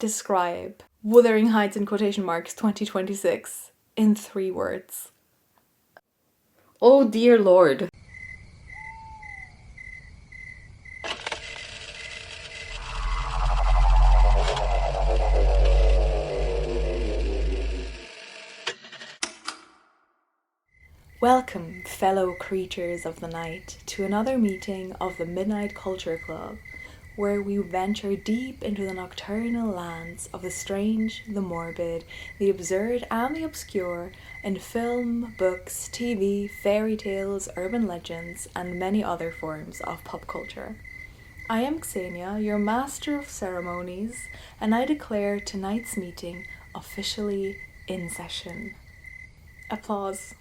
describe Wuthering Heights in quotation marks 2026 in 3 words? Oh dear Lord. Welcome, fellow creatures of the night, to another meeting of the Midnight Culture Club, where we venture deep into the nocturnal lands of the strange, the morbid, the absurd and the obscure in film, books, TV, fairy tales, urban legends, and many other forms of pop culture. I am Xenia, your master of ceremonies, and I declare tonight's meeting officially in session. Applause.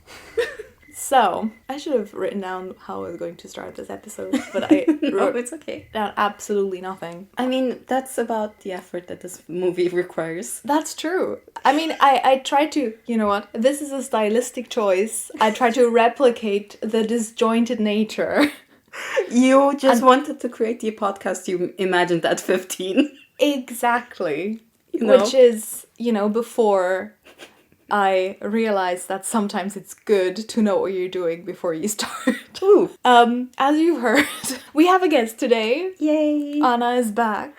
So, I should have written down how I was going to start this episode, but I wrote it's okay. down absolutely nothing. I mean, that's about the effort that this movie requires. That's true. I mean, I tried to, you know what, this is a stylistic choice. I tried to replicate the disjointed nature. You just wanted to create the podcast you imagined at 15. Exactly. You know? Which is, before I realized that sometimes it's good to know what you're doing before you start. Ooh. As you've heard, we have a guest today. Yay. Anna is back.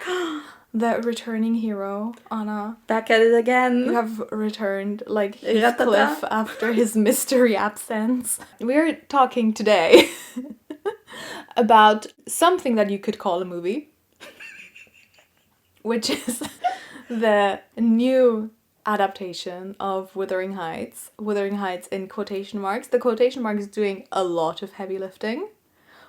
The returning hero, Anna. Back at it again. You have returned like Heathcliff after his mystery absence. We're talking today about something that you could call a movie, which is the new adaptation of Wuthering Heights. Wuthering Heights in quotation marks. The quotation mark is doing a lot of heavy lifting.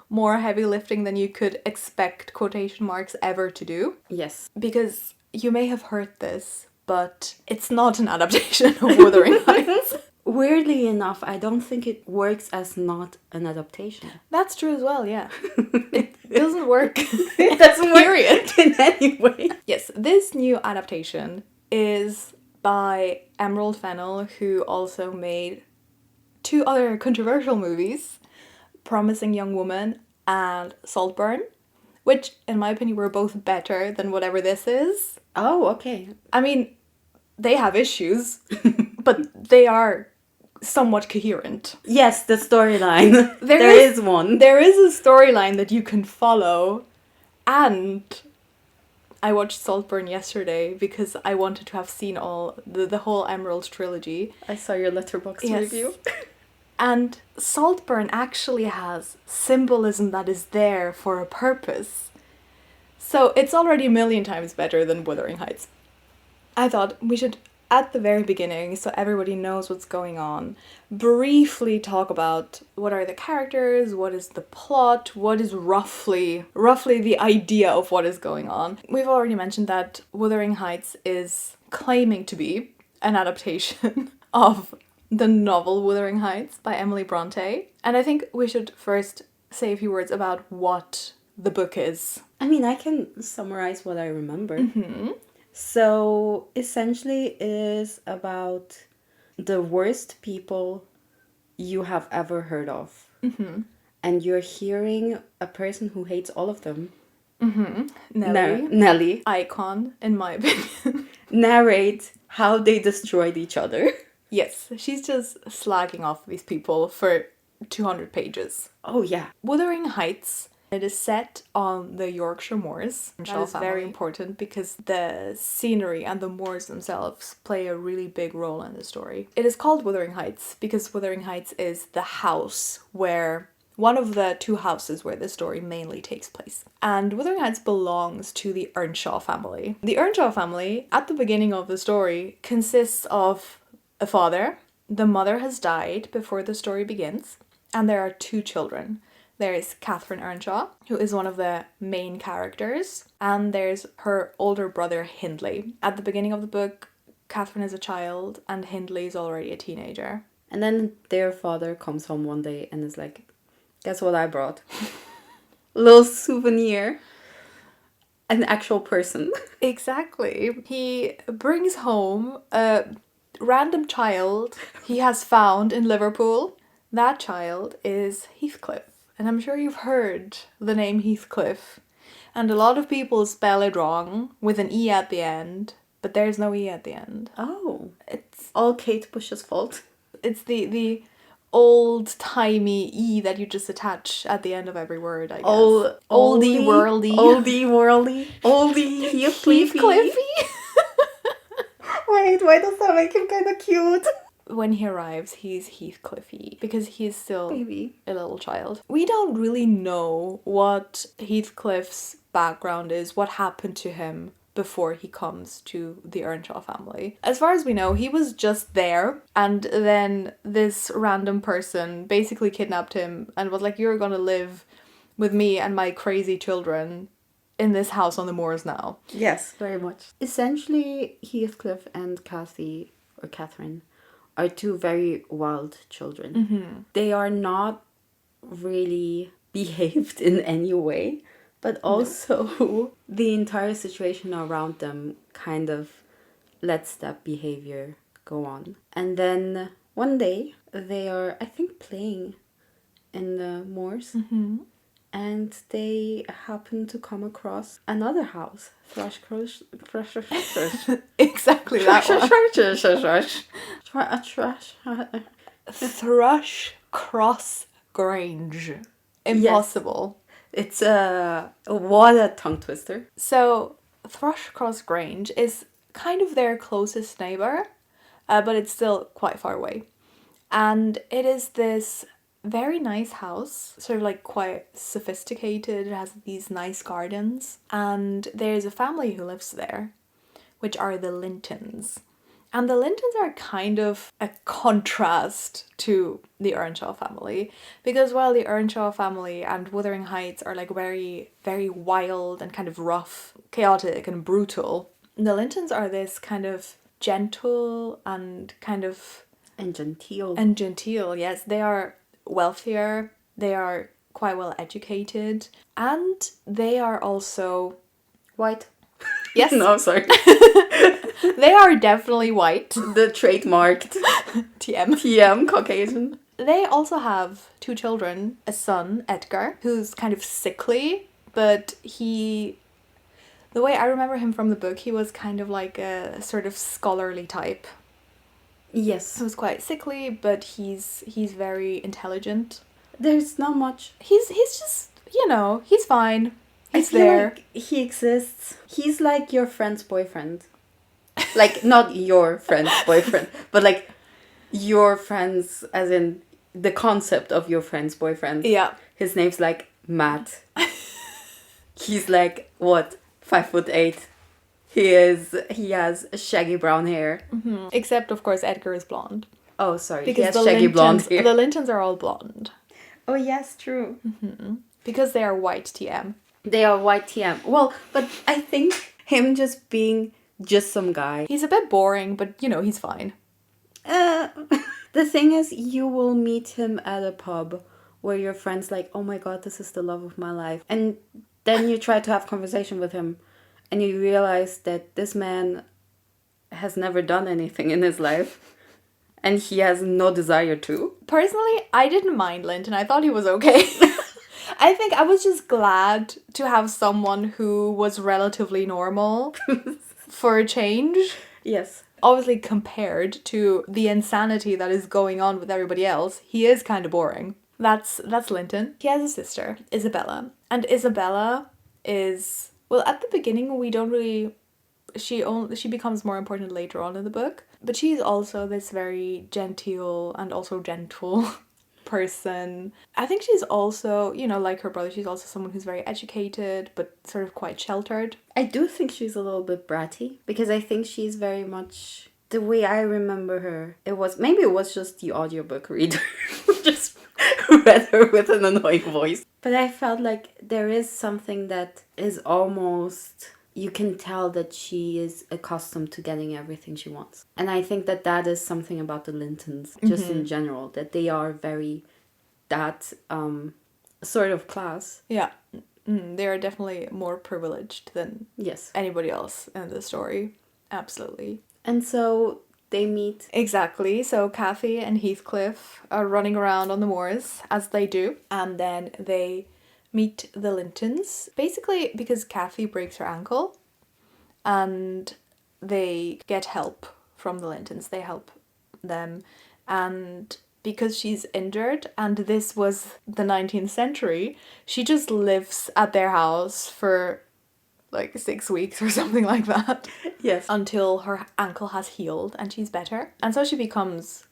More heavy lifting than you could expect quotation marks ever to do. Yes. Because you may have heard this, but it's not an adaptation of Wuthering Heights. Weirdly enough, I don't think it works as not an adaptation. That's true as well, yeah. It doesn't work. It doesn't work in any way. Yes, this new adaptation is by Emerald Fennel, who also made 2 other controversial movies, Promising Young Woman and Saltburn, which, in my opinion, were both better than whatever this is. Oh, okay. I mean, they have issues, but they are somewhat coherent. Yes, the storyline. There is one. There is a storyline that you can follow, and I watched Saltburn yesterday because I wanted to have seen all the whole Emerald trilogy. I saw your Letterboxd review. And Saltburn actually has symbolism that is there for a purpose. So it's already a million times better than Wuthering Heights. I thought we should, at the very beginning, so everybody knows what's going on, briefly talk about what are the characters, what is the plot, what is roughly the idea of what is going on. We've already mentioned that Wuthering Heights is claiming to be an adaptation of the novel Wuthering Heights by Emily Brontë. And I think we should first say a few words about what the book is. I mean, I can summarize what I remember. Mm-hmm. So, essentially it is about the worst people you have ever heard of. Mm-hmm. And you're hearing a person who hates all of them. Mm-hmm. Nelly. Icon, in my opinion. Narrate how they destroyed each other. Yes, she's just slagging off these people for 200 pages. Oh, yeah. Wuthering Heights, it is set on the Yorkshire moors. That is very important because the scenery and the moors themselves play a really big role in the story. It is called Wuthering Heights because Wuthering Heights is the house where, one of the 2 houses where the story mainly takes place. And Wuthering Heights belongs to the Earnshaw family. The Earnshaw family, at the beginning of the story, consists of a father. The mother has died before the story begins, and there are 2 children. There's Catherine Earnshaw, who is one of the main characters, and there's her older brother Hindley. At the beginning of the book, Catherine is a child, and Hindley is already a teenager. And then their father comes home one day and is like, guess what I brought? A little souvenir. An actual person. Exactly. He brings home a random child he has found in Liverpool. That child is Heathcliff. And I'm sure you've heard the name Heathcliff. And a lot of people spell it wrong with an E at the end. but there's no E at the end. Oh. It's all Kate Bush's fault. It's the old-timey E that you just attach at the end of every word, I guess. Oldie worldy. Oldie worldy. Oldie Heathcliffy. Wait, why does that make him kind of cute? When he arrives, he's Heathcliffy because he's still Baby. a little child. We don't really know what Heathcliff's background is, what happened to him before he comes to the Earnshaw family. As far as we know, he was just there, and then this random person basically kidnapped him and was like, you're gonna live with me and my crazy children in this house on the moors now. Yes, very much. Essentially, Heathcliff and Catherine are two very wild children. Mm-hmm. They are not really behaved in any way, but also the entire situation around them kind of lets that behavior go on. And then one day they are, I think, playing in the moors. Mm-hmm. And they happen to come across another house. Exactly that one. Thrushcross Grange. Impossible. Yes. It's what a tongue twister. So Thrushcross Grange is kind of their closest neighbour, but it's still quite far away. And it is this very nice house, sort of like quite sophisticated. It has these nice gardens, and there's a family who lives there, which are the Lintons. And the Lintons are kind of a contrast to the Earnshaw family, because while the Earnshaw family and Wuthering Heights are like very, very wild and kind of rough, chaotic and brutal, the Lintons are this kind of gentle and kind of... And genteel. And genteel, yes. They are wealthier, they are quite well educated, and they are also... White. Yes. No, sorry. They are definitely white. The trademarked TM Caucasian. They also have 2 children, a son, Edgar, who's kind of sickly, but the way I remember him from the book, he was kind of like a sort of scholarly type. Yes. He was quite sickly, but he's very intelligent. There's not much. He's just, he's fine. He's I feel there. like he exists. He's like your friend's boyfriend. Like, not your friend's boyfriend, but like your friend's, as in the concept of your friend's boyfriend. Yeah. His name's like Matt. He's like, what, 5'8". He has shaggy brown hair. Mm-hmm. Except, of course, Edgar is blonde. Oh, sorry. Because he has shaggy blonde hair. The Lintons are all blonde. Oh, yes, true. Mm-hmm. Because they are white TM. They are white TM. Well, but I think him just being just some guy. He's a bit boring, but, he's fine. The thing is, you will meet him at a pub where your friend's like, oh my god, this is the love of my life. And then you try to have conversation with him. And you realize that this man has never done anything in his life. And he has no desire to. Personally, I didn't mind Linton. I thought he was okay. I think I was just glad to have someone who was relatively normal for a change. Yes. Obviously, compared to the insanity that is going on with everybody else, he is kind of boring. That's Linton. He has a sister, Isabella. And Isabella is... Well, at the beginning, we don't really... She becomes more important later on in the book. But she's also this very genteel and also gentle person. I think she's also, like her brother, she's also someone who's very educated, but sort of quite sheltered. I do think she's a little bit bratty, because I think she's very much... The way I remember her, maybe it was just the audiobook reader. Just read her with an annoying voice. But I felt like there is something that is almost... You can tell that she is accustomed to getting everything she wants. And I think that is something about the Lintons, just in general, that they are very that sort of class. Yeah. They are definitely more privileged than anybody else in the story. Absolutely. And so they meet. Exactly. So Kathy and Heathcliff are running around on the moors, as they do. And then they meet the Lintons. Basically because Kathy breaks her ankle. And they get help from the Lintons. They help them. And because she's injured, and this was the 19th century, she just lives at their house for like 6 weeks or something like that. Yes. Until her ankle has healed and she's better. And so she becomes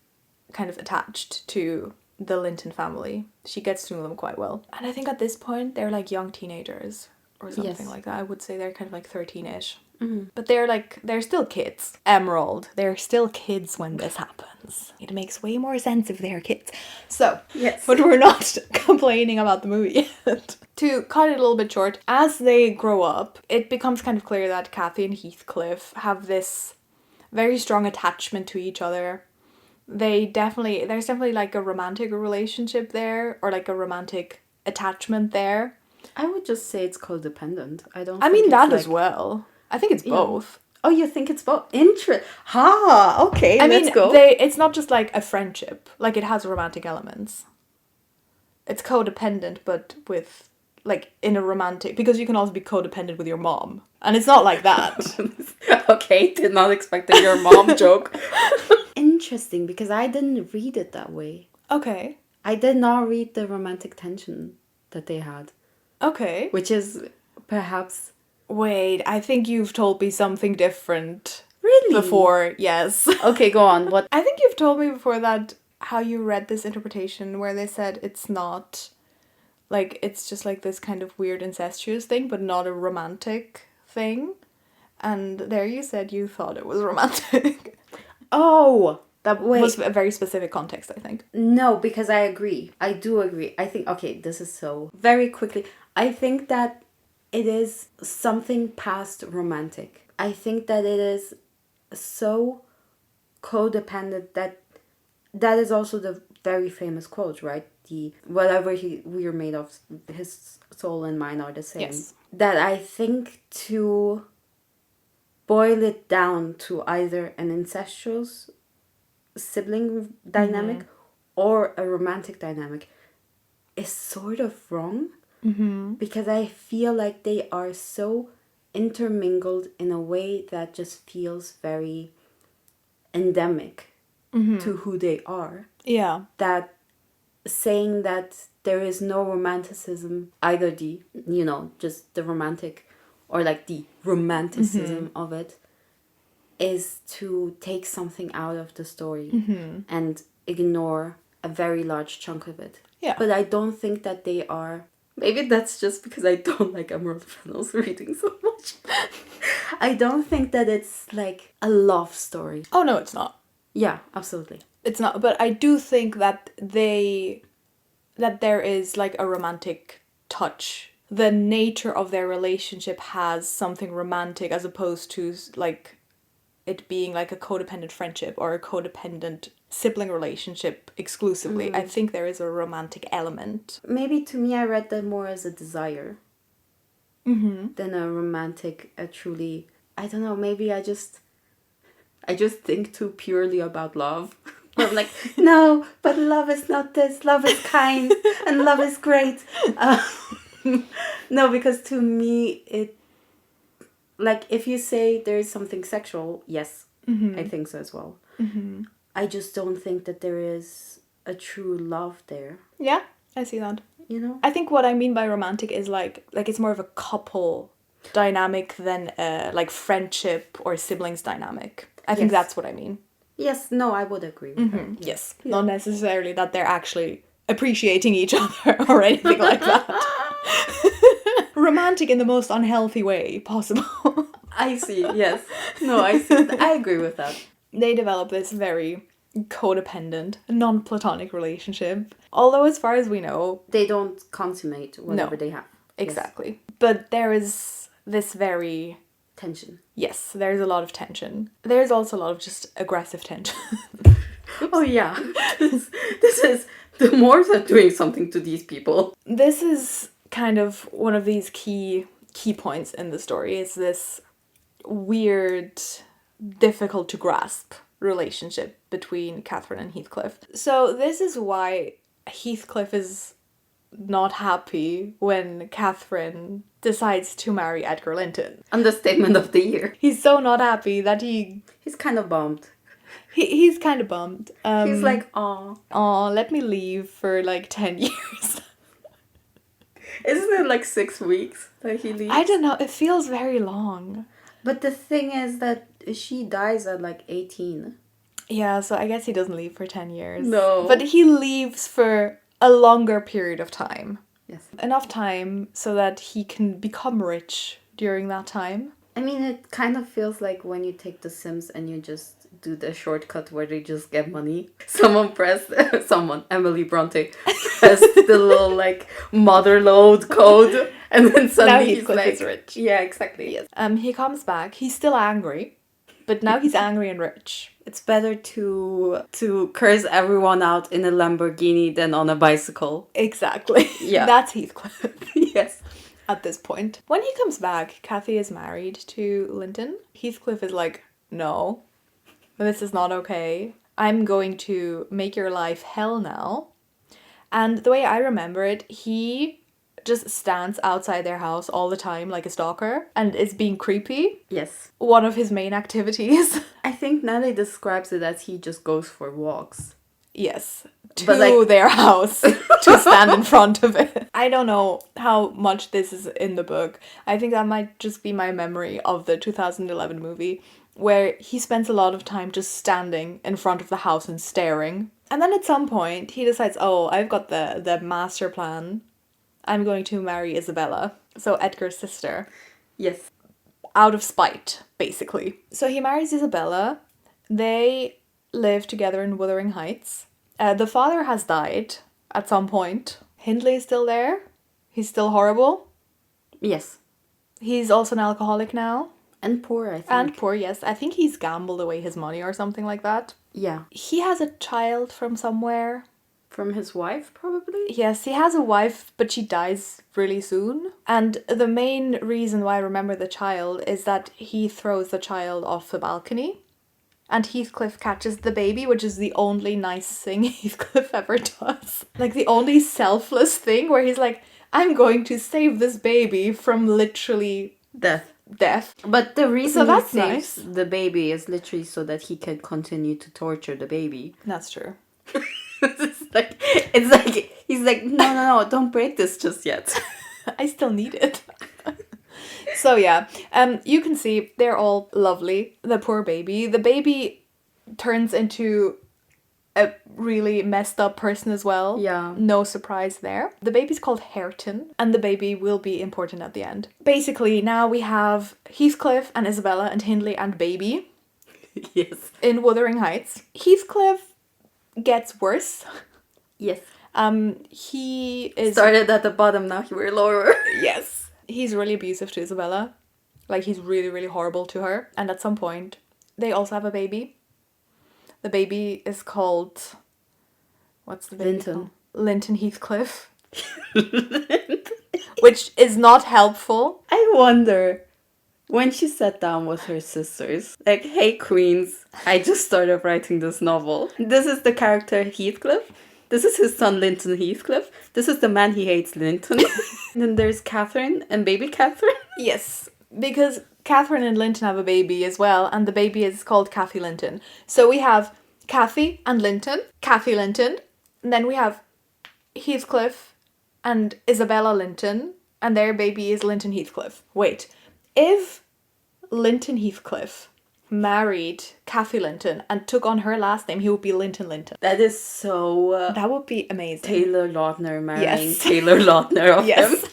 kind of attached to the Linton family. She gets to know them quite well. And I think at this point they're like young teenagers or something like that. I would say they're kind of like 13-ish. Mm-hmm. But they're still kids. Emerald, they're still kids when this happens. It makes way more sense if they're kids. So, yes. But we're not complaining about the movie yet. To cut it a little bit short, as they grow up, it becomes kind of clear that Kathy and Heathcliff have this very strong attachment to each other. There's definitely like a romantic relationship there, or like a romantic attachment there. I would just say it's codependent. I mean that as well. I think it's both. Oh, you think it's both? Okay, let's go. It's not just like a friendship. Like, it has romantic elements. It's codependent, but with, like, in a romantic... Because you can also be codependent with your mom. And it's not like that. Okay, did not expect a your mom joke. Interesting, because I didn't read it that way. Okay. I did not read the romantic tension that they had. Okay. Which is perhaps... Wait, I think you've told me something different. Really? Before, yes. Okay, go on. What? I think you've told me before that how you read this interpretation where they said it's not, like, it's just like this kind of weird incestuous thing, but not a romantic thing. And there you said you thought it was romantic. Oh, that was a very specific context, I think. No, because I agree. I do agree. I think, okay, this is so... Very quickly, I think that it is something past romantic. I think that it is so codependent that is also the very famous quote, right? The whatever we are made of, his soul and mine are the same. Yes. That I think to boil it down to either an incestuous sibling dynamic or a romantic dynamic is sort of wrong. Mm-hmm. Because I feel like they are so intermingled in a way that just feels very endemic to who they are. Yeah. That saying that there is no romanticism, either the, just the romantic or like the romanticism of it, is to take something out of the story and ignore a very large chunk of it. Yeah. But I don't think that they are... Maybe that's just because I don't like Emerald Fennel's reading so much. I don't think that it's like a love story. Oh, no, it's not. Yeah, absolutely. It's not, but I do think that there is like a romantic touch. The nature of their relationship has something romantic as opposed to like it being like a codependent friendship or a codependent sibling relationship exclusively. I think there is a romantic element. Maybe to me I read that more as a desire than a romantic, a truly... I don't know, maybe I just think too purely about love. I'm like, no, but love is not this. Love is kind and love is great. No, because to me, it... Like, if you say there is something sexual, yes, I think so as well. Mm-hmm. I just don't think that there is a true love there. Yeah, I see that. You know? I think what I mean by romantic is like it's more of a couple dynamic than like friendship or siblings dynamic. I think that's what I mean. Yes, no, I would agree with her. Yes. Yeah. Not necessarily that they're actually appreciating each other or anything like that. Romantic in the most unhealthy way possible. I see, yes. No, I see. I agree with that. They develop this very codependent, non-platonic relationship. Although as far as we know... They don't consummate whatever they have. Exactly. Yes. But there is this very... Tension. Yes, there's a lot of tension. There's also a lot of just aggressive tension. Oh yeah. This is... The Moors are doing something to these people. This is kind of one of these key points in the story. Is this weird... difficult to grasp relationship between Catherine and Heathcliff. So this is why Heathcliff is not happy when Catherine decides to marry Edgar Linton. Understatement of the year. He's so not happy that He's kind of bummed. He's kind of bummed. He's like, aw. Aw, let me leave for like 10 years. Isn't it like 6 weeks that he leaves? I don't know, it feels very long. But the thing is that she dies at like 18. Yeah, so I guess he doesn't leave for 10 years. No. But he leaves for a longer period of time. Yes. Enough time so that he can become rich during that time. I mean, it kind of feels like when you take The Sims and you just do the shortcut where they just get money. Someone, Emily Brontë, pressed the little like motherlode code, and then suddenly he's like rich. Yeah, exactly. Yes. He comes back. He's still angry, but now he's angry and rich. It's better to curse everyone out in a Lamborghini than on a bicycle. Exactly. Yeah. That's Heathcliff. Yes. At this point. When he comes back, Cathy is married to Linton. Heathcliff is like, no, this is not okay. I'm going to make your life hell now. And the way I remember it, he just stands outside their house all the time like a stalker and is being creepy. Yes. One of his main activities. I think Nelly describes it as he just goes for walks. Yes. To But their house. To stand in front of it. I don't know how much this is in the book. I think that might just be my memory of the 2011 movie, where he spends a lot of time just standing in front of the house and staring. And then at some point, he decides, oh, I've got the master plan. I'm going to marry Isabella. So Edgar's sister. Yes. Out of spite, basically. So he marries Isabella. They live together in Wuthering Heights. The father has died at some point. Hindley is still there. He's still horrible. Yes. He's also an alcoholic now. And poor, I think. And poor, yes. I think he's gambled away his money or something like that. Yeah. He has a child from somewhere. From his wife, probably? Yes, he has a wife, but she dies really soon. And the main reason why I remember the child is that he throws the child off the balcony. And Heathcliff catches the baby, which is the only nice thing Heathcliff ever does. Like the only selfless thing where he's like, I'm going to save this baby from literally death. But the reason So he that's saves nice. the baby is literally so that he can continue to torture the baby. That's true. it's like he's like, no, don't break this just yet. I still need it. So yeah, you can see they're all lovely. The poor baby. The baby turns into a really messed up person as well. Yeah. No surprise there. The baby's called Hareton, and the baby will be important at the end. Basically, now we have Heathcliff and Isabella and Hindley and baby. Yes. In Wuthering Heights. Heathcliff gets worse. Yes. He is... Started at the bottom, now we're lower. Yes. He's really abusive to Isabella. Like, he's really, really horrible to her. And at some point, they also have a baby. The baby is called... What's the baby Linton. called? Linton Heathcliff. Which is not helpful. I wonder, when she sat down with her sisters, like, hey queens, I just started writing this novel. This is the character Heathcliff. This is his son Linton Heathcliff. This is the man he hates, Linton. And then there's Catherine and baby Catherine. Yes, because Catherine and Linton have a baby as well, and the baby is called Cathy Linton. So we have Cathy and Linton, Cathy Linton, and then we have Heathcliff and Isabella Linton, and their baby is Linton Heathcliff. Wait, if Linton Heathcliff married Cathy Linton and took on her last name, he would be Linton Linton. That is so... that would be amazing. Taylor Lautner marrying Yes. Taylor Lautner of Yes. him.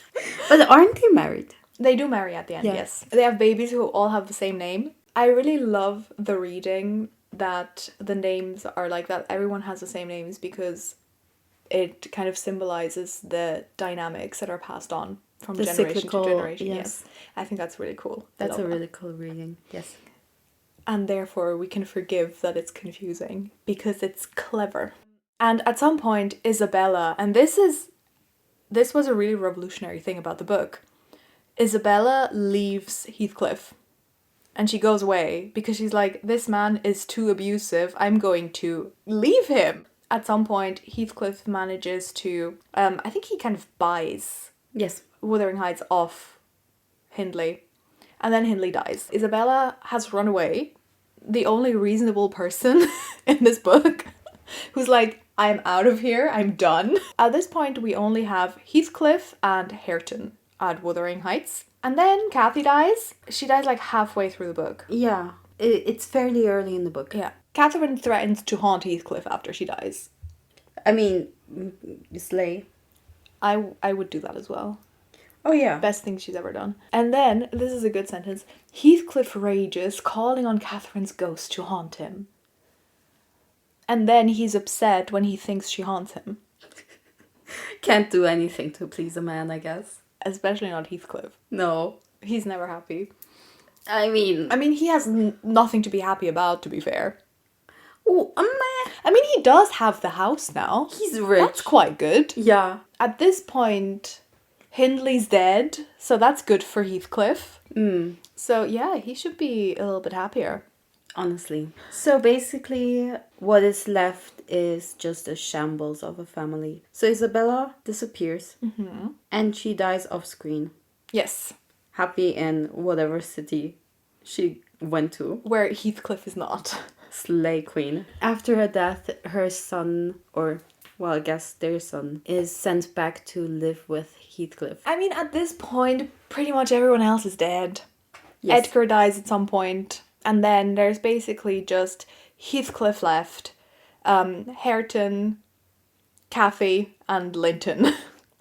But aren't they married? They do marry at the end, Yeah. yes. They have babies who all have the same name. I really love the reading that the names are like that. Everyone has the same names because it kind of symbolizes the dynamics that are passed on from The generation cyclical, to generation. yes. Yes. I think that's really cool. I That's love a that. really cool reading. Yes. And therefore we can forgive that it's confusing because it's clever. And at some point, Isabella, and this was a really revolutionary thing about the book, Isabella leaves Heathcliff and she goes away because she's like, this man is too abusive, I'm going to leave him. At some point, Heathcliff manages to, I think he kind of buys Yes. Wuthering Heights off Hindley. And then Hindley dies. Isabella has run away. The only reasonable person in this book who's like, I'm out of here, I'm done. At this point, we only have Heathcliff and Hareton at Wuthering Heights. And then Cathy dies. She dies like halfway through the book. Yeah. It's fairly early in the book. Yeah. Catherine threatens to haunt Heathcliff after she dies. I mean, slay. I would do that as well. Oh, yeah. Best thing she's ever done. And then, this is a good sentence, Heathcliff rages, calling on Catherine's ghost to haunt him. And then he's upset when he thinks she haunts him. Can't do anything to please a man, I guess. Especially not Heathcliff. No. He's never happy. I mean, he has nothing to be happy about, to be fair. Oh, meh. I mean, he does have the house now. He's rich. That's quite good. Yeah. At this point, Hindley's dead, so that's good for Heathcliff. So yeah, he should be a little bit happier. Honestly. So basically, what is left is just a shambles of a family. So Isabella disappears. And she dies off screen. Yes. Happy in whatever city she went to. Where Heathcliff is not. Slay queen. After her death, her son, or well, I guess their son, is sent back to live with Heathcliff. I mean, at this point, pretty much everyone else is dead. Yes. Edgar dies at some point, and then there's basically just Heathcliff left, Hareton, Cathy, and Linton.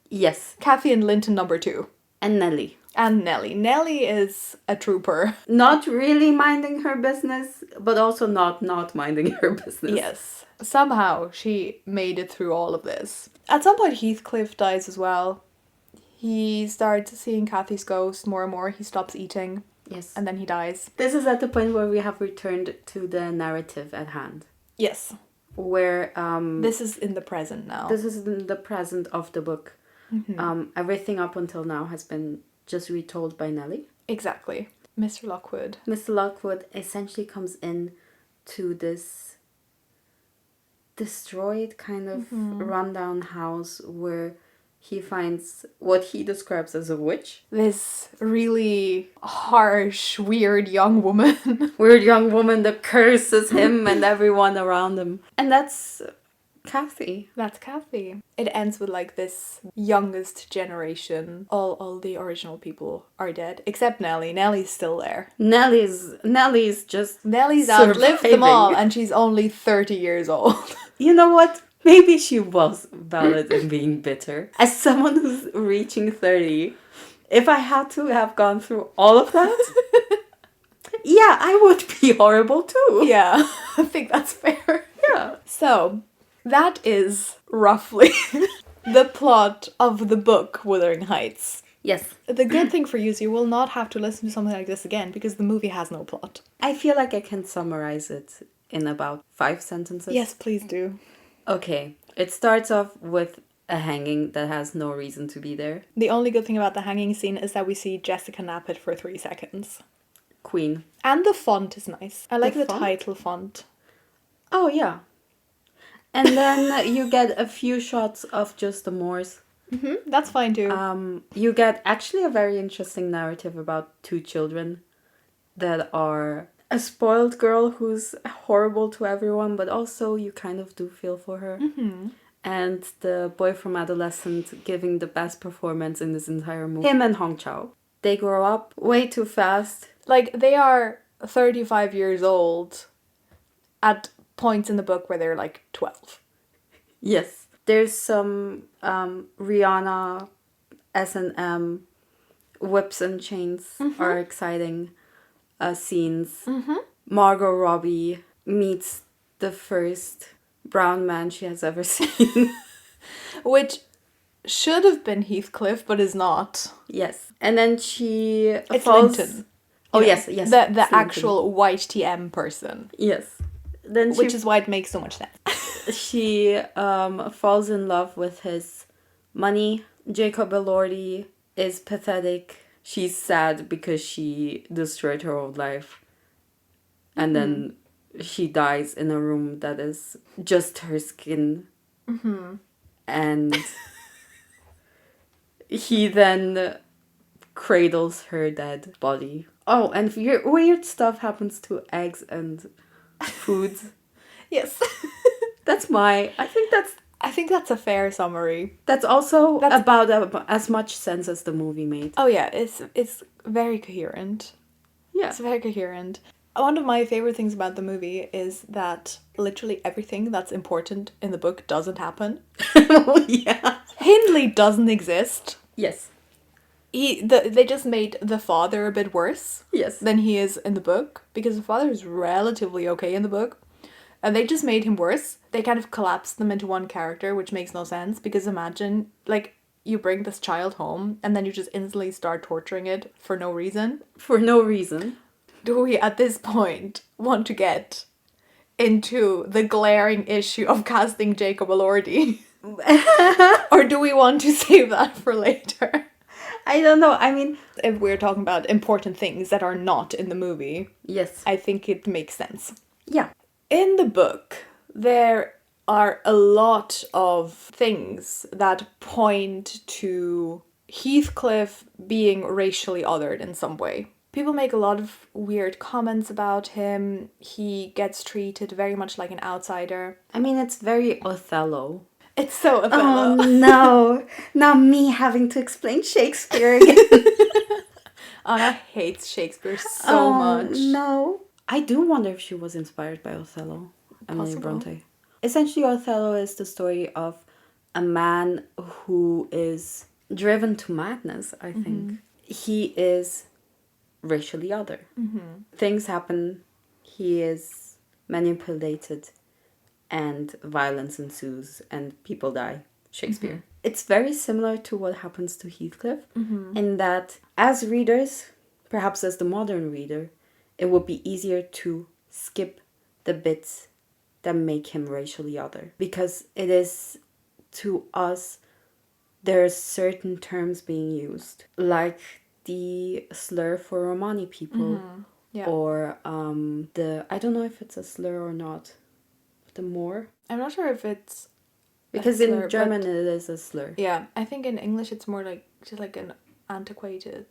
Yes. Cathy and Linton number 2. And Nellie. And Nellie. Nellie is a trooper. Not really minding her business, but also not minding her business. Yes. Somehow she made it through all of this. At some point Heathcliff dies as well. He starts seeing Cathy's ghost more and more. He stops eating. Yes. And then he dies. This is at the point where we have returned to the narrative at hand. Yes. Where this is in the present now. This is in the present of the book. Everything up until now has been just retold by Nellie. Exactly. Mr. Lockwood. Mr. Lockwood essentially comes in to this destroyed kind of rundown house where he finds what he describes as a witch. This really harsh, weird young woman. Weird young woman that curses him and everyone around him. And that's Cathy. That's Cathy. It ends with like this youngest generation. All the original people are dead. Except Nellie. Nellie's still there. Nellie's outlived them all and she's only 30 years old. You know what? Maybe she was valid in being bitter. As someone who's reaching 30, if I had to have gone through all of that, yeah, I would be horrible too. Yeah, I think that's fair. Yeah. So, that is roughly the plot of the book Wuthering Heights. Yes. The good thing for you is you will not have to listen to something like this again because the movie has no plot. I feel like I can summarize it in about 5 sentences. Yes, please do. Okay, it starts off with a hanging that has no reason to be there. The only good thing about the hanging scene is that we see Jessica Knappett for 3 seconds. Queen. And the font is nice. I like the font? title font. Oh, yeah. And then you get a few shots of just the moors. That's fine too. You get actually a very interesting narrative about 2 children that are a spoiled girl who's horrible to everyone, but also you kind of do feel for her. And the boy from Adolescent giving the best performance in this entire movie. Him and Hong Chau. They grow up way too fast. Like, they are 35 years old at points in the book where they're like 12. Yes. There's some Rihanna, S&M, whips and chains are exciting scenes. Margot Robbie meets the first brown man she has ever seen. Which should have been Heathcliff, but is not. Yes. And then It's falls... Linton. Oh, You know, yes. The It's actual white TM person. Yes. Then Which is why it makes so much sense. she falls in love with his money. Jacob Elordi is pathetic. She's sad because she destroyed her old life. And then she dies in a room that is just her skin. Mm-hmm. And he then cradles her dead body. Oh, and weird stuff happens to eggs and foods. Yes. I think that's a fair summary. That's also about as much sense as the movie made. Oh yeah, it's very coherent. Yeah. It's very coherent. One of my favorite things about the movie is that literally everything that's important in the book doesn't happen. Yeah. Hindley doesn't exist. Yes. They just made the father a bit worse. Yes. Than he is in the book, because the father is relatively okay in the book. And they just made him worse. They kind of collapsed them into one character, which makes no sense, because imagine, like, you bring this child home and then you just instantly start torturing it for no reason. For no reason. Do we, at this point, want to get into the glaring issue of casting Jacob Elordi? Or do we want to save that for later? I don't know. I mean, if we're talking about important things that are not in the movie, yes, I think it makes sense. Yeah. In the book, there are a lot of things that point to Heathcliff being racially othered in some way. People make a lot of weird comments about him. He gets treated very much like an outsider. I mean, it's very Othello. It's so Othello. Oh no, now me having to explain Shakespeare again. Anna hates Shakespeare so much. No. I do wonder if she was inspired by Othello, Emily Brontë. Essentially, Othello is the story of a man who is driven to madness, I think. Mm-hmm. He is racially other. Mm-hmm. Things happen, he is manipulated, and violence ensues, and people die. Shakespeare. Mm-hmm. It's very similar to what happens to Heathcliff, in that, as readers, perhaps as the modern reader, it would be easier to skip the bits that make him racially other. Because it is, to us, there are certain terms being used. Like the slur for Romani people. Mm-hmm. Yeah. Or I don't know if it's a slur or not. The Moor. I'm not sure if it's... Because slur, in German it is a slur. Yeah, I think in English it's more like just like an antiquated...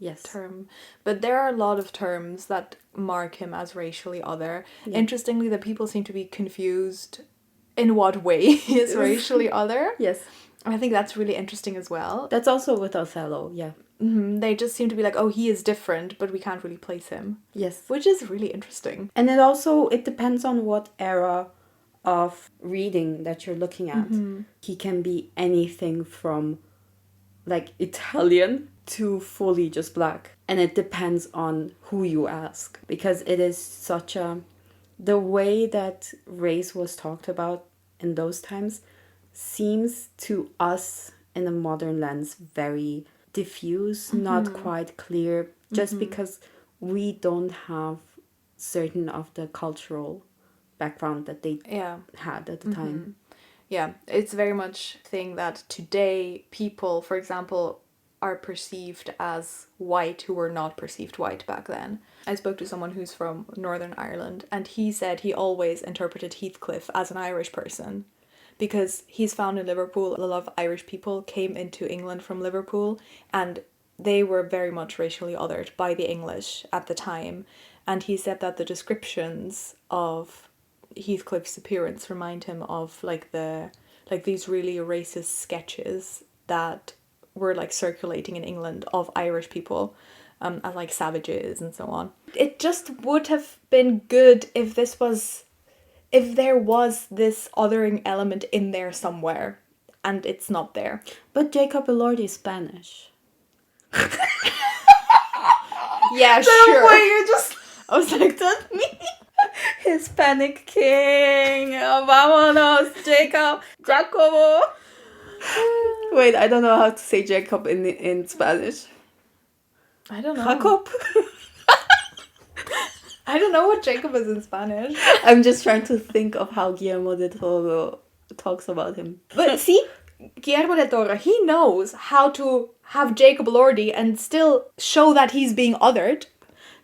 Yes. term. But there are a lot of terms that mark him as racially other. Yeah. Interestingly, the people seem to be confused in what way he is racially other. Yes. And I think that's really interesting as well. That's also with Othello, yeah. Mm-hmm. They just seem to be like, oh, he is different, but we can't really place him. Yes. Which is really interesting. And it depends on what era of reading that you're looking at. Mm-hmm. He can be anything from like Italian to fully just black. And it depends on who you ask. Because it is such a... The way that race was talked about in those times seems to us in a modern lens very diffuse, not quite clear, just because we don't have certain of the cultural background that they had at the time. Yeah, it's very much a thing that today people, for example, are perceived as white who were not perceived white back then. I spoke to someone who's from Northern Ireland, and he said he always interpreted Heathcliff as an Irish person because he's found in Liverpool a lot of Irish people came into England from Liverpool, and they were very much racially othered by the English at the time. And he said that the descriptions of Heathcliff's appearance remind him of these really racist sketches that were like circulating in England of Irish people as like savages and so on. It just would have been good if there was this othering element in there somewhere, and it's not there. But Jacob Elordi is Spanish. Yeah, sure. Why you just... I was like, that's me. Hispanic king. Vámonos, Jacob. Jacobo. Wait, I don't know how to say Jacob in Spanish. I don't know. Jacob? I don't know what Jacob is in Spanish. I'm just trying to think of how Guillermo del Toro talks about him. But see, Guillermo del Toro, he knows how to have Jacob Elordi and still show that he's being othered.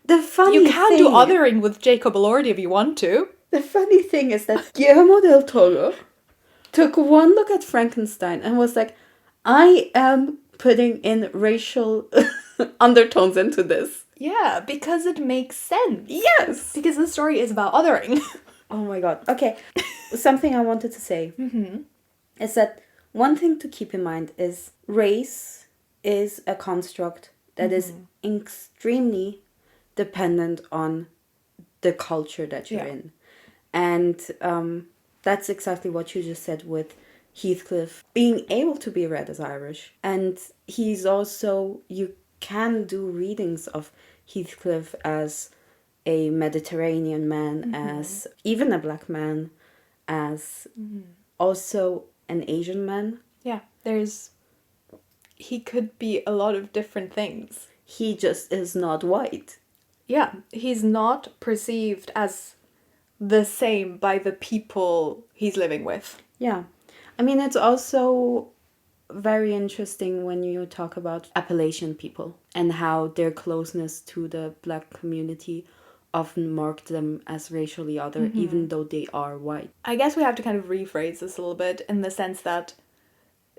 The funny You can do othering with Jacob Elordi if you want to. The funny thing is that Guillermo del Toro took one look at Frankenstein and was like, I am putting in racial undertones into this. Yeah, because it makes sense. Yes. Because the story is about othering. Oh my god. Okay. Something I wanted to say is that one thing to keep in mind is race is a construct that is extremely dependent on the culture that you're in. And that's exactly what you just said with Heathcliff being able to be read as Irish. And he's also, you can do readings of Heathcliff as a Mediterranean man, as even a black man, as also an Asian man. Yeah, he could be a lot of different things. He just is not white. Yeah, he's not perceived as the same by the people he's living with. Yeah. I mean, it's also very interesting when you talk about Appalachian people and how their closeness to the black community often marked them as racially other, even though they are white. I guess we have to kind of rephrase this a little bit in the sense that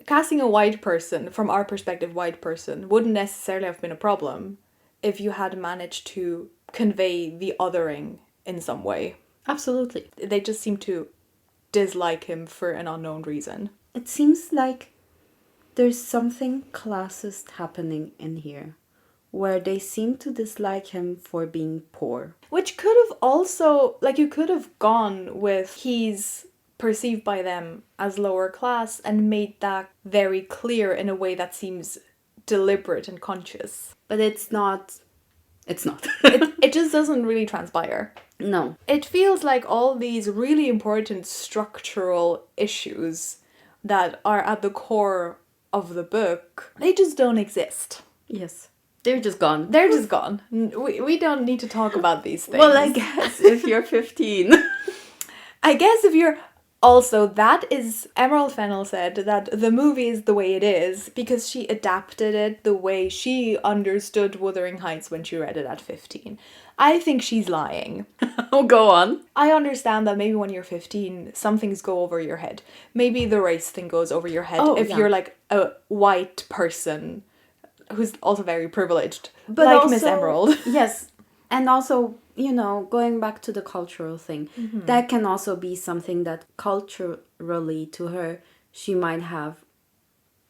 casting a white person, from our perspective, white person, wouldn't necessarily have been a problem if you had managed to convey the othering in some way. Absolutely. They just seem to dislike him for an unknown reason. It seems like there's something classist happening in here, where they seem to dislike him for being poor. Which could have also, like, you could have gone with he's perceived by them as lower class and made that very clear in a way that seems deliberate and conscious. But it's not. It's not. it just doesn't really transpire. No. It feels like all these really important structural issues that are at the core of the book, they just don't exist. Yes. They're just gone. They're just gone. We don't need to talk about these things. Well, I guess if you're 15. I guess if you're... Also, that is... Emerald Fennel said that the movie is the way it is because she adapted it the way she understood Wuthering Heights when she read it at 15. I think she's lying. Oh, go on. I understand that maybe when you're 15, some things go over your head. Maybe the race thing goes over your head if you're like a white person who's also very privileged. But like also, Miss Emerald. Yes. And also, you know, going back to the cultural thing, that can also be something that culturally to her, she might have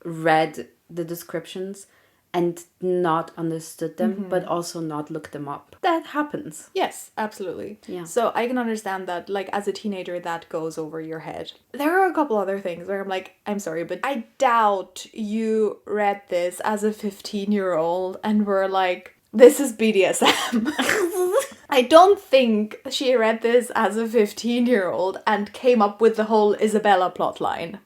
read the descriptions and not understood them, but also not looked them up. That happens. Yes, absolutely. Yeah. So I can understand that, like, as a teenager, that goes over your head. There are a couple other things where I'm like, I'm sorry, but I doubt you read this as a 15-year-old and were like, this is BDSM. I don't think she read this as a 15-year-old and came up with the whole Isabella plotline.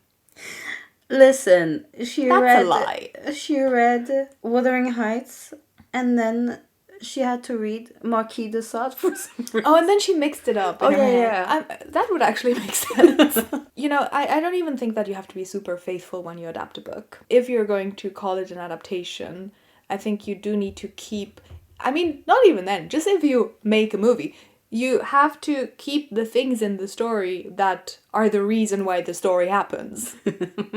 Listen, That's a lie. She read Wuthering Heights and then she had to read Marquis de Sade for some reason. Oh, and then she mixed it up. Yeah. That would actually make sense. You know, I don't even think that you have to be super faithful when you adapt a book. If you're going to call it an adaptation, I think you do need to keep... I mean, not even then. Just if you make a movie, you have to keep the things in the story that are the reason why the story happens.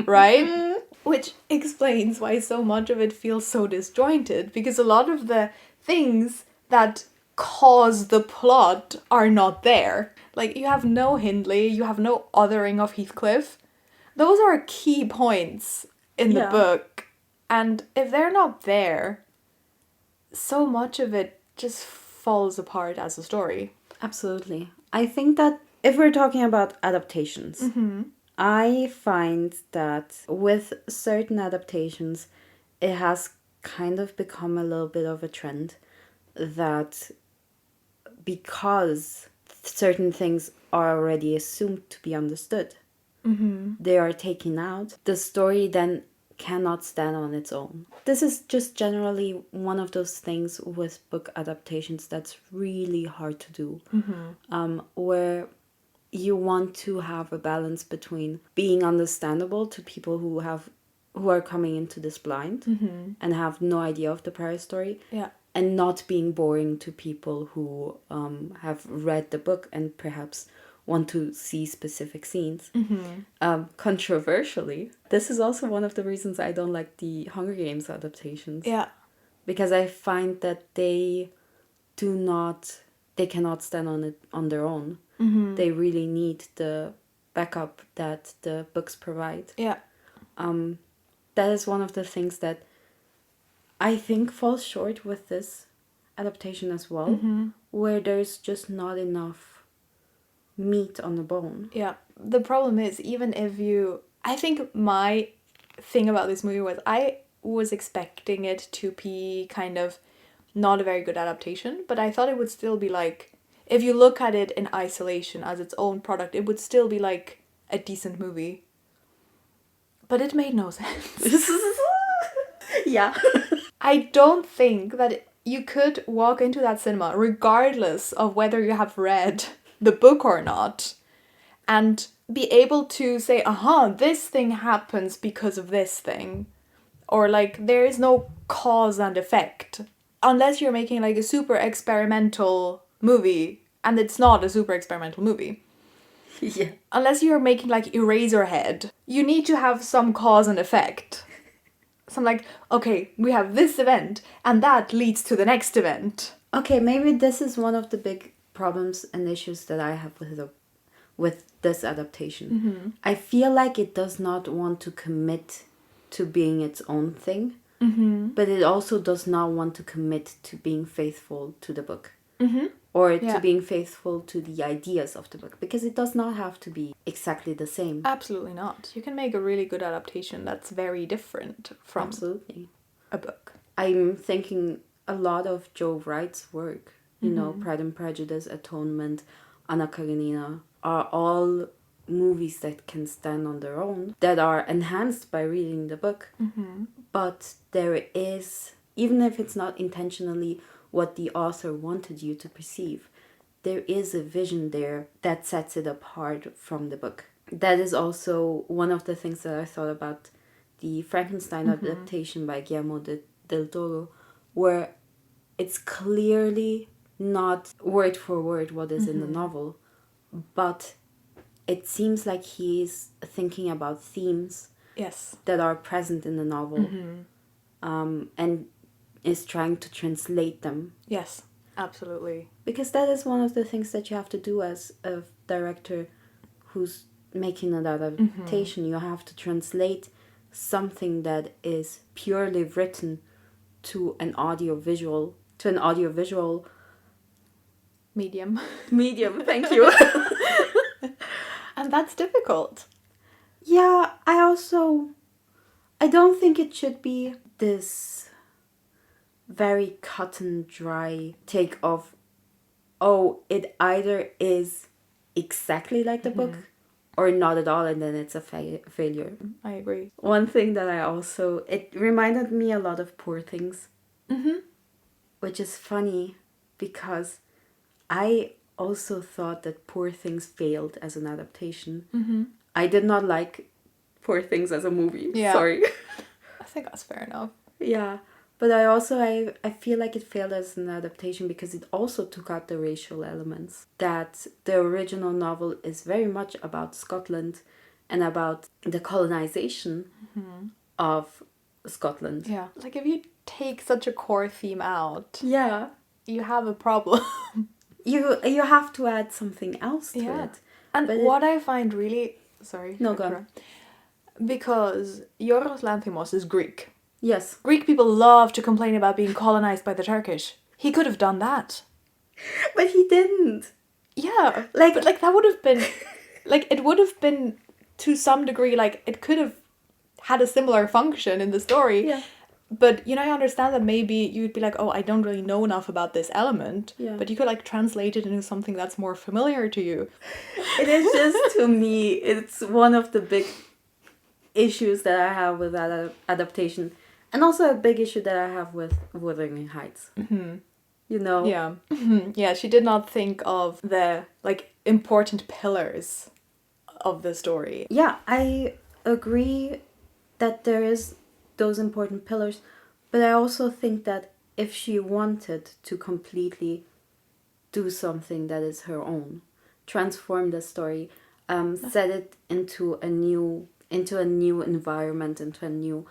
Right? Which explains why so much of it feels so disjointed. Because a lot of the things that cause the plot are not there. Like, you have no Hindley, you have no othering of Heathcliff. Those are key points in the book. And if they're not there, so much of it just falls apart as a story. Absolutely. I think that if we're talking about adaptations, I find that with certain adaptations, it has kind of become a little bit of a trend that because certain things are already assumed to be understood, they are taken out. The story then cannot stand on its own. This is just generally one of those things with book adaptations that's really hard to do. Where you want to have a balance between being understandable to people who are coming into this blind and have no idea of the prior story, and not being boring to people who have read the book and perhaps want to see specific scenes. Controversially, this is also one of the reasons I don't like the Hunger Games adaptations. Yeah. Because I find that they cannot stand on it on their own. They really need the backup that the books provide. Yeah. That is one of the things that I think falls short with this adaptation as well, where there's just not enough meat on the bone. Yeah. The problem is, even if you... I think my thing about this movie was I was expecting it to be kind of not a very good adaptation, but I thought it would still be like... If you look at it in isolation as its own product, it would still be like a decent movie. But it made no sense. Yeah. I don't think that you could walk into that cinema, regardless of whether you have read the book or not, and be able to say, this thing happens because of this thing. Or like, there is no cause and effect. Unless you're making like a super experimental movie, and it's not a super experimental movie. Yeah. Unless you're making like Eraserhead, you need to have some cause and effect. So I'm like, okay, we have this event, and that leads to the next event. Okay, maybe this is one of the big problems and issues that I have with this adaptation. I feel like it does not want to commit to being its own thing, but it also does not want to commit to being faithful to the book. Or to being faithful to the ideas of the book, because it does not have to be exactly the same. Absolutely not. You can make a really good adaptation that's very different from a book. I'm thinking a lot of Joe Wright's work, you know, Pride and Prejudice, Atonement, Anna Karenina, are all movies that can stand on their own, that are enhanced by reading the book. But there is, even if it's not intentionally what the author wanted you to perceive, there is a vision there that sets it apart from the book. That is also one of the things that I thought about the Frankenstein adaptation by Guillermo del Toro, where it's clearly not word for word what is in the novel, but it seems like he's thinking about themes that are present in the novel, and is trying to translate them. Yes, absolutely. Because that is one of the things that you have to do as a director who's making an adaptation. You have to translate something that is purely written to an audiovisual medium. Thank you. And that's difficult. Yeah, I don't think it should be this very cut and dry take of, it either is exactly like the book or not at all, and then it's a failure. I agree. One thing that it reminded me a lot of Poor Things, which is funny because I also thought that Poor Things failed as an adaptation. I did not like Poor Things as a movie. Yeah. Sorry. I think that's fair enough. Yeah. But I feel like it failed as an adaptation because it also took out the racial elements. That the original novel is very much about Scotland and about the colonization of Scotland. Yeah. Like if you take such a core theme out, yeah, you have a problem. You have to add something else to it. And but what I find really... Sorry. No, go on. Because Yorgos Lanthimos is Greek. Yes. Greek people love to complain about being colonized by the Turkish. He could have done that. But he didn't. Yeah. But that would have been... it would have been, to some degree, it could have had a similar function in the story. Yeah. But, I understand that maybe you'd be like, I don't really know enough about this element. Yeah. But you could, translate it into something that's more familiar to you. It is just, to me, it's one of the big issues that I have with that adaptation. And also a big issue that I have with Wuthering Heights. You know? Yeah. Yeah, she did not think of the, important pillars of the story. Yeah, I agree that there is those important pillars, but I also think that if she wanted to completely do something that is her own, transform the story, set it into a new environment, into a new,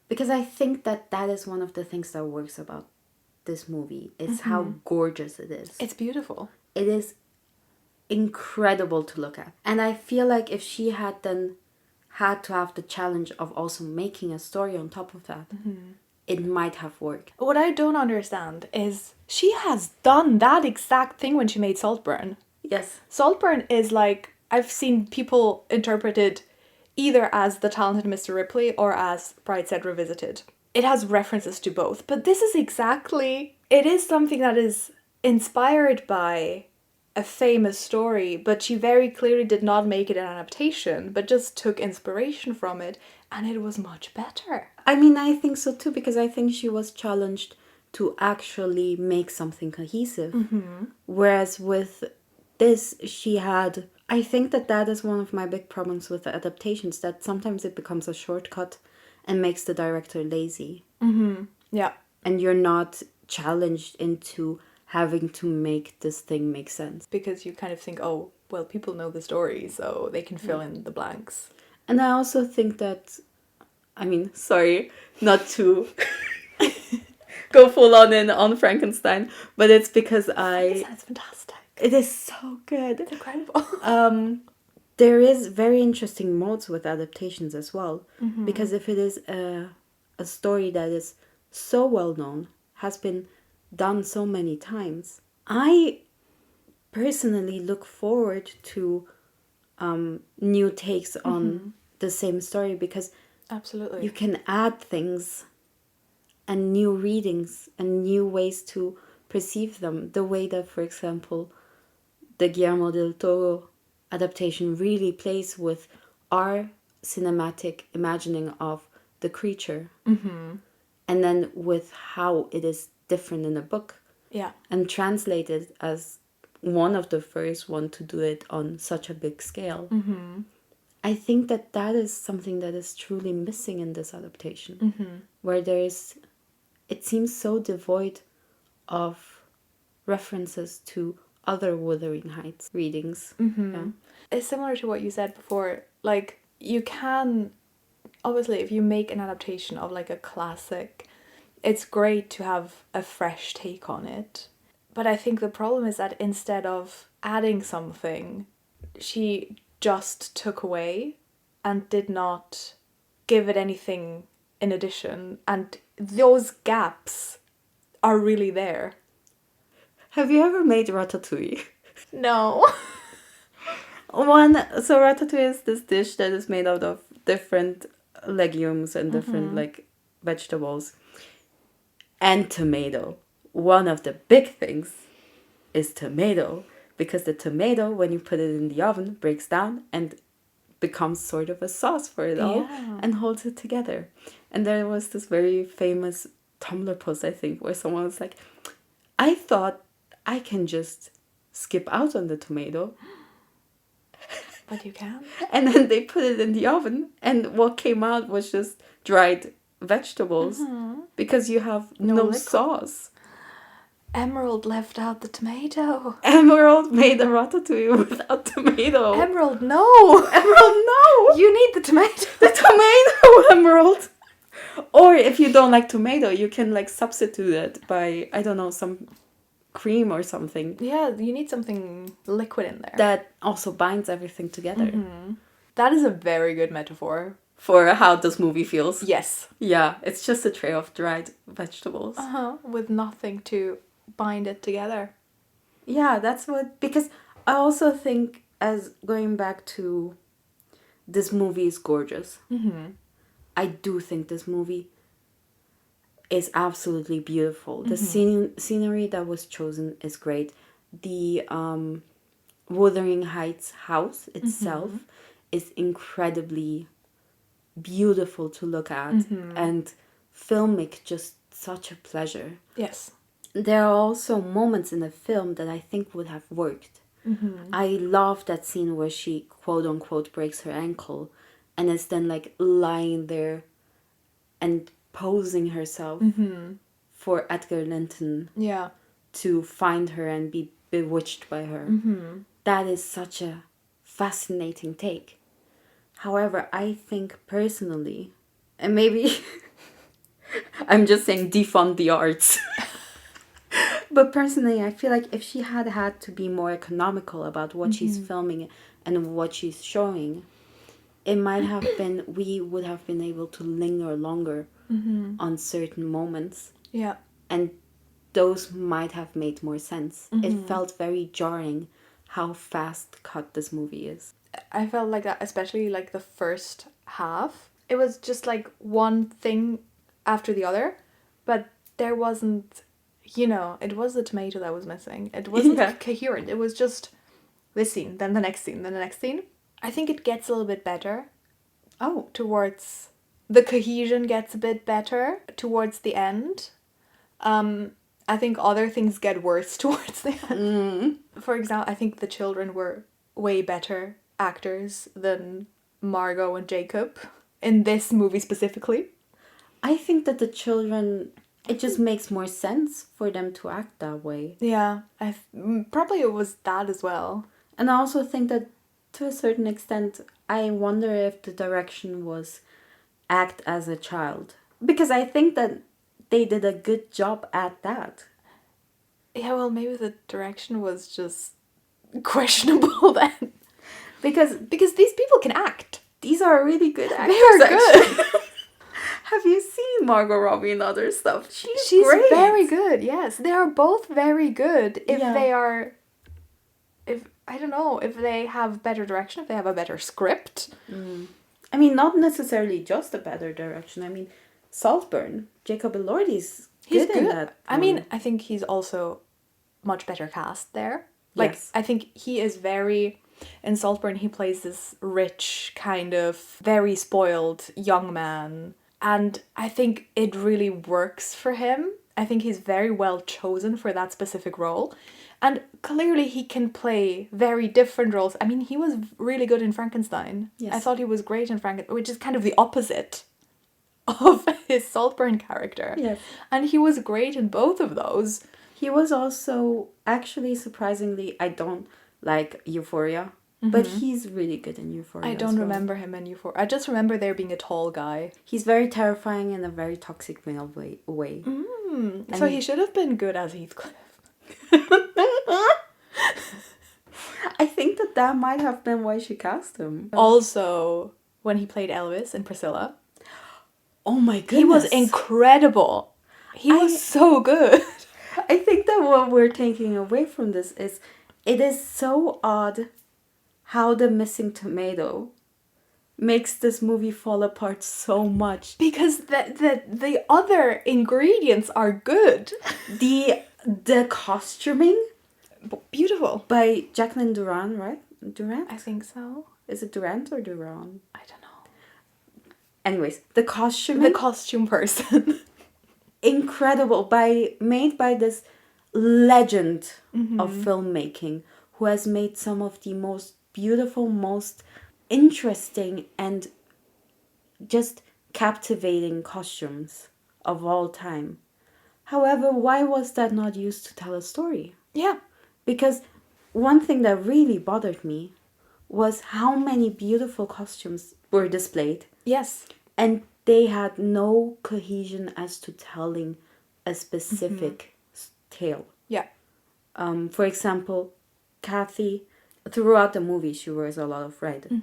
because I think that is one of the things that works about this movie is how gorgeous it is. It's beautiful. It is incredible to look at. And I feel like if she had then had to have the challenge of also making a story on top of that, it might have worked. What I don't understand is she has done that exact thing when she made Saltburn. Yes. Saltburn is like, I've seen people interpret it either as The Talented Mr. Ripley or as Brideshead Revisited. It has references to both, but this is exactly, it is something that is inspired by a famous story, but she very clearly did not make it an adaptation, but just took inspiration from it, and it was much better. I mean, I think so too, because I think she was challenged to actually make something cohesive. Whereas with this, she had... I think that is one of my big problems with the adaptations, that sometimes it becomes a shortcut and makes the director lazy. Yeah. And you're not challenged into having to make this thing make sense. Because you kind of think, oh, well, people know the story, so they can fill in the blanks. And I also think that, I mean, sorry, not to go full on Frankenstein, but it's because It's fantastic. It is so good. It's incredible. There is very interesting modes with adaptations as well. Because if it is a story that is so well known, has been done so many times, I personally look forward to new takes on the same story, because Absolutely. you can add things and new readings and new ways to perceive them. The way that, for example, the Guillermo del Toro adaptation really plays with our cinematic imagining of the creature. And then with how it is different in the book. Yeah. And translated as one of the first one to do it on such a big scale. I think that is something that is truly missing in this adaptation. Where it seems so devoid of references to other Wuthering Heights readings. Yeah. It's similar to what you said before. Like, you can, obviously, if you make an adaptation of like a classic, it's great to have a fresh take on it. But I think the problem is that instead of adding something, she just took away and did not give it anything in addition. And those gaps are really there. Have you ever made ratatouille? No. So ratatouille is this dish that is made out of different legumes and different like vegetables and tomato. One of the big things is tomato, because the tomato, when you put it in the oven, breaks down and becomes sort of a sauce for it all and holds it together. And there was this very famous Tumblr post, I think, where someone was like, I thought I can just skip out on the tomato. But you can. And then they put it in the oven, and what came out was just dried vegetables, because you have no sauce. Emerald left out the tomato. Emerald made a ratatouille without tomato. Emerald, no! Emerald, no! You need the tomato. The tomato, Emerald! Or if you don't like tomato, you can like substitute it by, I don't know, some cream or something. Yeah, you need something liquid in there. That also binds everything together. That is a very good metaphor. For how this movie feels. Yes. Yeah, it's just a tray of dried vegetables. With nothing to bind it together. Yeah, that's what... Because I also think, as going back to this movie is gorgeous. I do think this movie is absolutely beautiful. The scenery that was chosen is great. The Wuthering Heights house itself is incredibly beautiful to look at, and filmic, just such a pleasure. Yes. There are also moments in the film that I think would have worked. I love that scene where she quote unquote breaks her ankle and is then like lying there and posing herself for Edgar Linton Yeah. to find her and be bewitched by her. That is such a fascinating take. However, I think personally, and maybe I'm just saying defund the arts. But personally, I feel like if she had to be more economical about what she's filming and what she's showing, it might have been, we would have been able to linger longer on certain moments. Yeah. And those might have made more sense. It felt very jarring how fast cut this movie is. I felt like that, especially like the first half. It was just like one thing after the other, but there wasn't, it was the tomato that was missing. It wasn't coherent. It was just this scene, then the next scene, then the next scene. I think it gets a little bit better. Towards the cohesion gets a bit better towards the end. I think other things get worse towards the end. For example, I think the children were way better actors than Margot and Jacob in this movie specifically. I think that the children, it just makes more sense for them to act that way. Yeah, probably it was that as well. And I also think that to a certain extent, I wonder if the direction was act as a child. Because I think that they did a good job at that. Yeah, well, maybe the direction was just questionable then. Because these people can act. These are really good actors. They are good. Have you seen Margot Robbie and other stuff? She's great. Very good, yes. They are both very good if they are... I don't know, if they have better direction, if they have a better script. I mean, not necessarily just a better direction. I mean, Saltburn, Jacob Elordi's good in that. I mean, I think he's also much better cast there. Like, yes. I think he is very... In Saltburn, he plays this rich, kind of very spoiled young man. And I think it really works for him. I think he's very well chosen for that specific role. And clearly he can play very different roles. I mean, he was really good in Frankenstein. Yes. I thought he was great in Frankenstein, which is kind of the opposite of his Saltburn character. Yes. And he was great in both of those. He was also, actually, surprisingly, I don't like Euphoria. But he's really good in Euphoria. I don't remember him in Euphoria. I just remember there being a tall guy. He's very terrifying in a very toxic male way. So he should have been good as Heathcliff. I think that might have been why she cast him. Also, when he played Elvis in Priscilla. Oh my goodness. He was incredible. He was so good. I think that what we're taking away from this is it is so odd how the missing tomato makes this movie fall apart so much. Because the other ingredients are good. The costuming, beautiful. By Jacqueline Durand, right? Durand? I think so. Is it Durand or Durand? I don't know. Anyways, the costuming. The costume person. Incredible. Made by this legend of filmmaking who has made some of the most beautiful, most interesting and just captivating costumes of all time. However, why was that not used to tell a story? Yeah. Because one thing that really bothered me was how many beautiful costumes were displayed. Yes. And they had no cohesion as to telling a specific tale. Yeah. For example, Kathy, throughout the movie, she wears a lot of red.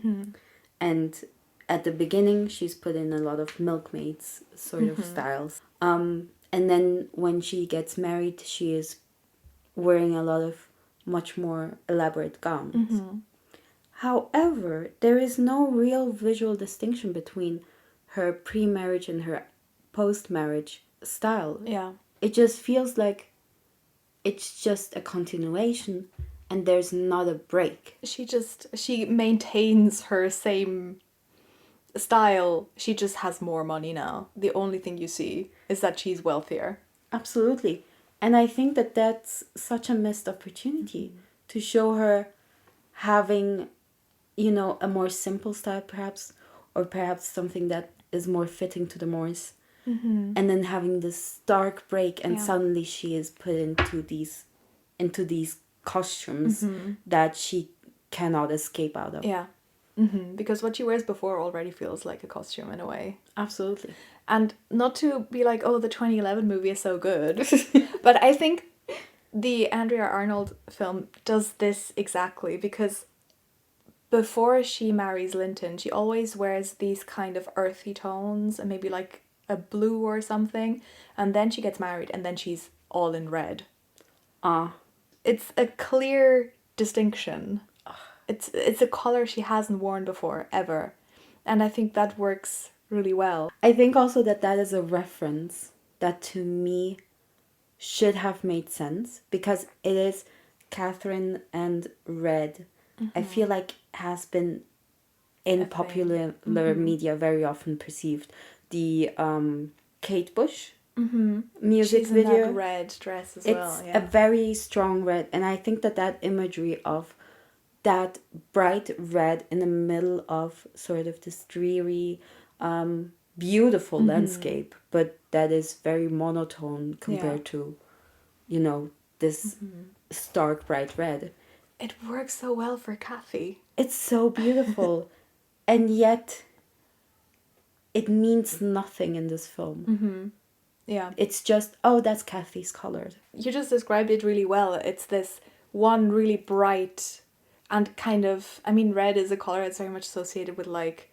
And at the beginning, she's put in a lot of milkmaids sort of styles. And then when she gets married, she is wearing a lot of much more elaborate gowns. However, there is no real visual distinction between her pre-marriage and her post-marriage style. Yeah. It just feels like it's just a continuation and there's not a break. She maintains her same style. She just has more money now. The only thing you see is that she's wealthier. Absolutely. And I think that that's such a missed opportunity to show her having, a more simple style perhaps, or perhaps something that is more fitting to the Morse. and then having this stark break, and suddenly she is put into these costumes that she cannot escape out of. Yeah. Because what she wears before already feels like a costume in a way. Absolutely. And not to be like, oh, the 2011 movie is so good, but I think the Andrea Arnold film does this exactly, because before she marries Linton, she always wears these kind of earthy tones and maybe like a blue or something, and then she gets married and then she's all in red. It's a clear distinction. It's a color she hasn't worn before ever, and I think that works really well. I think also that is a reference that to me should have made sense, because it is Catherine and red. I feel like has been in popular media very often perceived. The Kate Bush music She's video. In that red dress as well. It's a very strong red, and I think that imagery of that bright red in the middle of sort of this dreary, beautiful landscape, but that is very monotone compared to, this stark bright red. It works so well for Kathy. It's so beautiful, and yet it means nothing in this film. Yeah. It's just, oh, that's Kathy's colored. You just described it really well. It's this one really bright and kind of, I mean, red is a color that's very much associated with like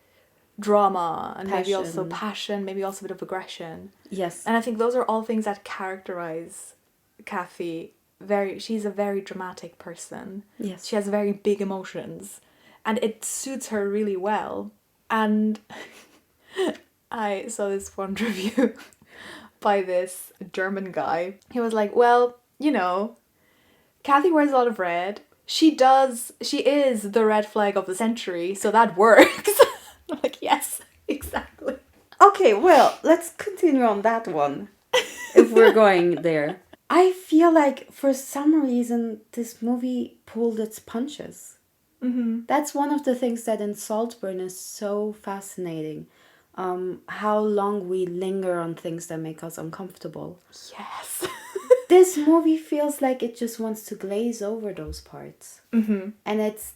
drama and maybe also passion, maybe also a bit of aggression. Yes. And I think those are all things that characterize Kathy. She's a very dramatic person. Yes. She has very big emotions, and it suits her really well. And I saw this one review by this German guy. He was like, well, Kathy wears a lot of red. She is the red flag of the century, so that works. I'm like, yes, exactly. Okay, well, let's continue on that one, if we're going there. I feel like for some reason this movie pulled its punches. That's one of the things that in Saltburn is so fascinating. How long we linger on things that make us uncomfortable. Yes. This movie feels like it just wants to glaze over those parts. And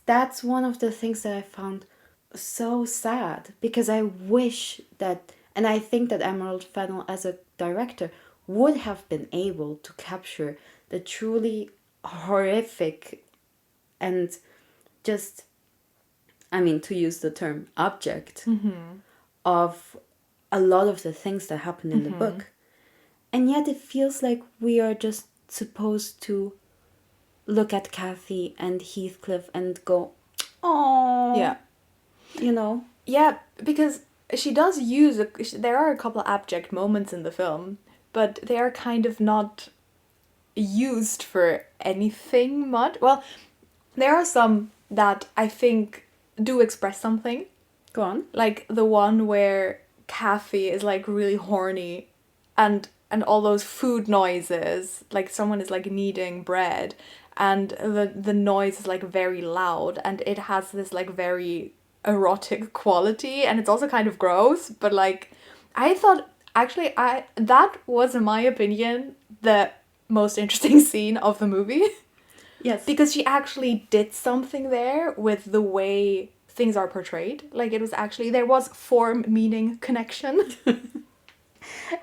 that's one of the things that I found so sad, because I wish that, and I think that Emerald Fennel as a director would have been able to capture the truly horrific and just, I mean, to use the term abject of a lot of the things that happen in the book. And yet it feels like we are just supposed to look at Kathy and Heathcliff and go, oh, yeah, yeah, because she does use there are a couple of abject moments in the film, but they are kind of not used for anything much. Well, there are some that I think do express something. Go on. Like the one where Kathy is like really horny, and all those food noises, like someone is like kneading bread, and the noise is like very loud, and it has this like very erotic quality, and it's also kind of gross, but like I thought actually that was, in my opinion, the most interesting scene of the movie. Yes. Because she actually did something there with the way things are portrayed. Like it was actually, there was form, meaning, connection.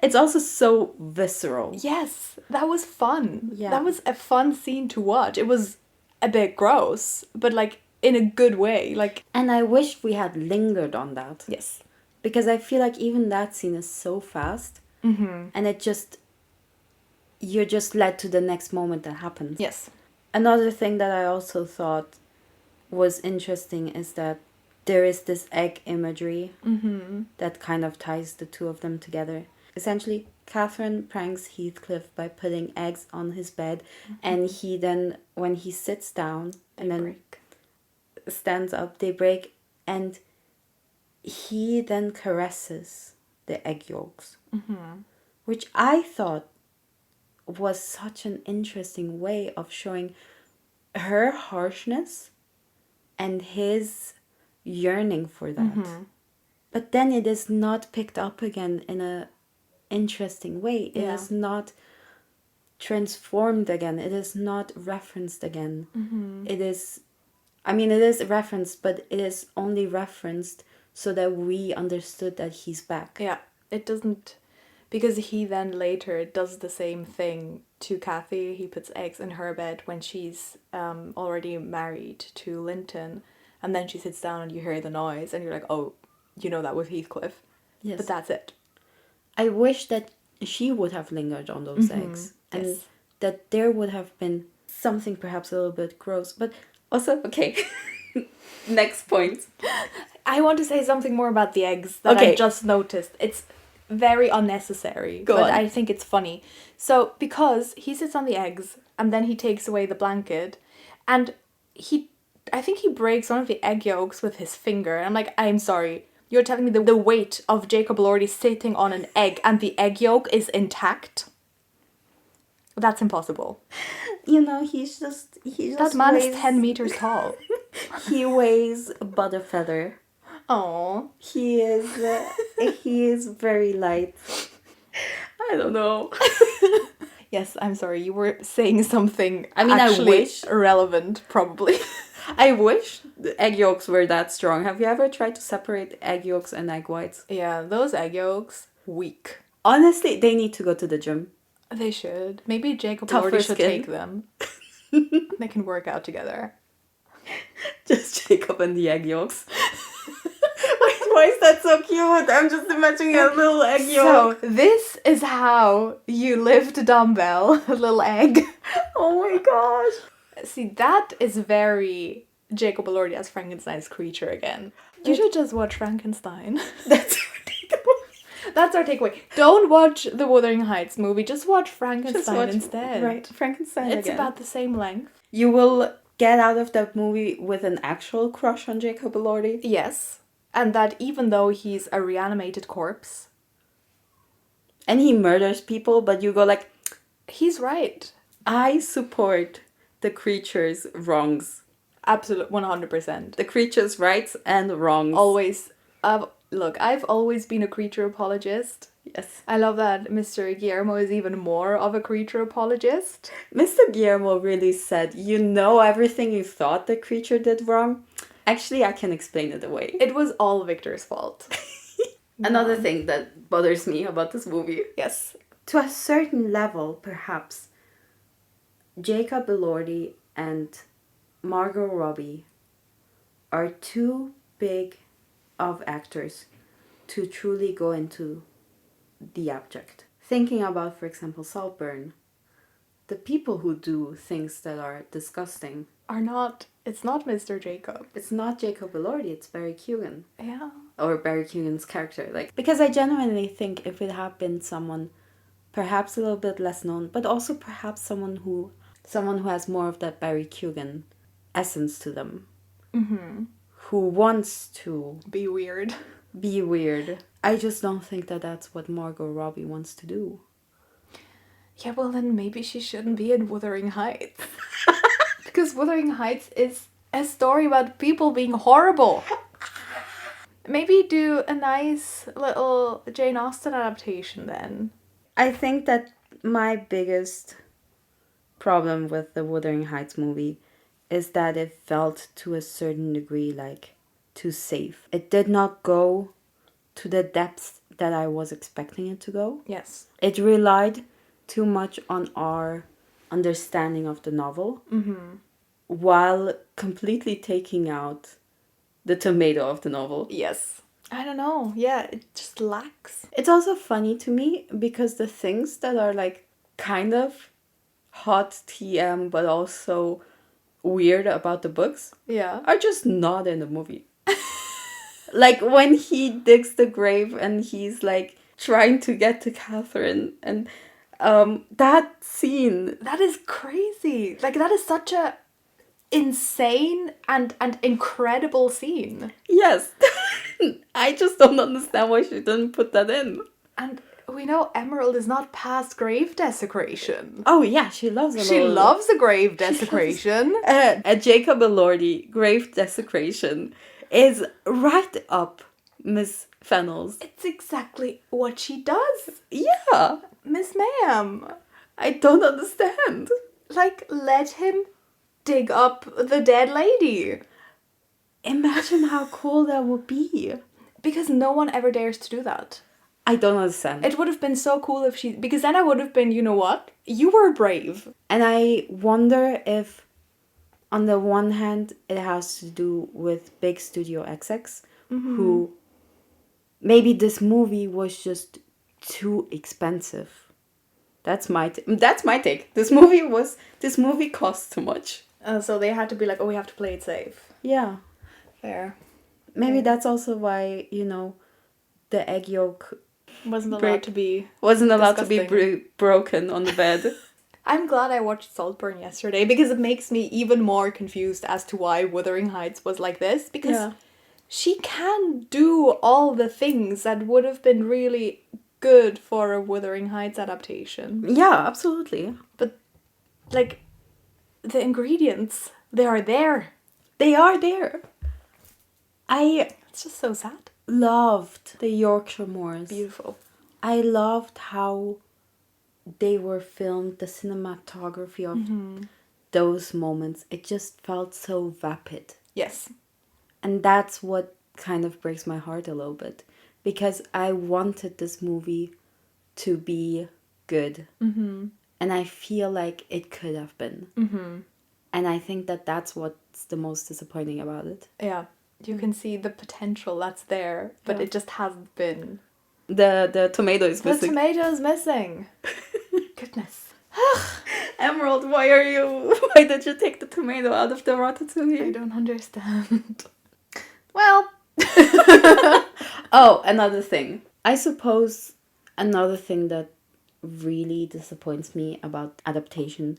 It's also so visceral. Yes, that was fun. Yeah. That was a fun scene to watch. It was a bit gross, but like in a good way. Like, and I wish we had lingered on that. yes. Because I feel like even that scene is so fast. And it just, you're just led to the next moment that happens. Yes. Another thing that I also thought was interesting is that there is this egg imagery that kind of ties the two of them together. Essentially, Catherine pranks Heathcliff by putting eggs on his bed, and he then, when he sits down and then stands up, they break, and he then caresses the egg yolks, which I thought was such an interesting way of showing her harshness and his yearning for that. But then it is not picked up again in interesting way. It is not transformed again. It is not referenced again. It is, I mean, it is referenced, but it is only referenced so that we understood that he's back. Yeah, it doesn't, because he then later does the same thing to Kathy. He puts eggs in her bed when she's already married to Linton, and then she sits down and you hear the noise and you're like, oh, you know that with Heathcliff. Yes. But that's it. I wish that she would have lingered on those eggs, and that there would have been something perhaps a little bit gross, but also, okay. Next point. I want to say something more about the eggs that I just noticed. It's very unnecessary, but I think it's funny. So, because he sits on the eggs, and then he takes away the blanket, and I think he breaks one of the egg yolks with his finger. I'm like, I'm sorry, you're telling me the weight of Jacob Elordi sitting on an egg and the egg yolk is intact? That's impossible. You know, he's just that man is 10 meters tall. He weighs a butter feather. Oh, he is very light. I don't know. Yes, I'm sorry. You were saying something. I mean, actually I wish irrelevant, probably. I wish the egg yolks were that strong. Have you ever tried to separate egg yolks and egg whites? Yeah, those egg yolks, weak. Honestly, they need to go to the gym. They should. Maybe Jacob Tougher Elordi should skin. take them. They can work out together. Just Jacob and the egg yolks. Why is that so cute? I'm just imagining a little egg yolk. So, this is how you lift a dumbbell, a little egg. Oh my gosh. See, that is very Jacob Elordi as Frankenstein's creature again. You should just watch Frankenstein. That's ridiculous. That's our takeaway. Don't watch the Wuthering Heights movie. Just watch Frankenstein instead. Right, Frankenstein It's again. about the same length. You will get out of that movie with an actual crush on Jacob Elordi. Yes. And that even though he's a reanimated corpse. And he murders people, but you go like... He's right. I support the creature's wrongs. Absolute 100%. The creature's rights and wrongs. Always. Look, I've always been a creature apologist. Yes. I love that Mr. Guillermo is even more of a creature apologist. Mr. Guillermo really said, you know everything you thought the creature did wrong? Actually, I can explain it away. It was all Victor's fault. Another thing that bothers me about this movie. Yes. To a certain level, perhaps, Jacob Elordi and Margot Robbie are too big of actors to truly go into the abject. Thinking about, for example, Saltburn, the people who do things that are disgusting It's not Mr. Jacob. It's not Jacob Elordi, it's Barry Keoghan. Yeah. Or Barry Keoghan's character. Because I genuinely think if it had been someone perhaps a little bit less known, but also perhaps someone who has more of that Barry Keoghan essence to them. Mm-hmm. Who wants to be weird. I just don't think that that's what Margot Robbie wants to do. Yeah, well then maybe she shouldn't be in Wuthering Heights. Because Wuthering Heights is a story about people being horrible. Maybe do a nice little Jane Austen adaptation then. I think that my biggest problem with the Wuthering Heights movie is that it felt to a certain degree like too safe. It did not go to the depths that I was expecting it to go. Yes. It relied too much on our understanding of the novel, while completely taking out the tomato of the novel. Yes. I don't know. Yeah, it just lacks. It's also funny to me because the things that are like kind of hot TM but also weird about the books are just not in the movie. Like when he digs the grave and he's like trying to get to Catherine, and that scene, that is crazy. Like that is such a insane and incredible scene. Yes. I just don't understand why she didn't put that in. And we know Emerald is not past grave desecration. Oh yeah, she loves a She loves a grave desecration. A Jacob Elordi grave desecration is right up Miss Fennels. It's exactly what she does. Yeah. Miss Ma'am. I don't understand. Like, let him dig up the dead lady. Imagine how cool that would be. Because no one ever dares to do that. I don't understand. It would have been so cool if she... Because then I would have been, you know what? You were brave. And I wonder if, on the one hand, it has to do with big studio execs who... Maybe this movie was just too expensive. That's my take. This movie cost too much. So they had to be like, oh, we have to play it safe. Yeah. Fair. Maybe that's also why, the egg yolk wasn't allowed to be broken on the bed. I'm glad I watched Saltburn yesterday because it makes me even more confused as to why Wuthering Heights was like this. Because she can do all the things that would have been really good for a Wuthering Heights adaptation. Yeah, absolutely. But, like, the ingredients, they are there. They are there. It's just so sad. Loved the Yorkshire Moors. Beautiful. I loved how they were filmed, the cinematography of those moments. It just felt so vapid. Yes. And that's what kind of breaks my heart a little bit. Because I wanted this movie to be good. Mm-hmm. And I feel like it could have been. Mm-hmm. And I think that that's what's the most disappointing about it. Yeah. You can see the potential that's there, but it just hasn't been. The tomato is missing. The tomato is missing. Goodness. Emerald, why did you take the tomato out of the ratatouille? I don't understand. Well. Oh, another thing. I suppose another thing that really disappoints me about adaptation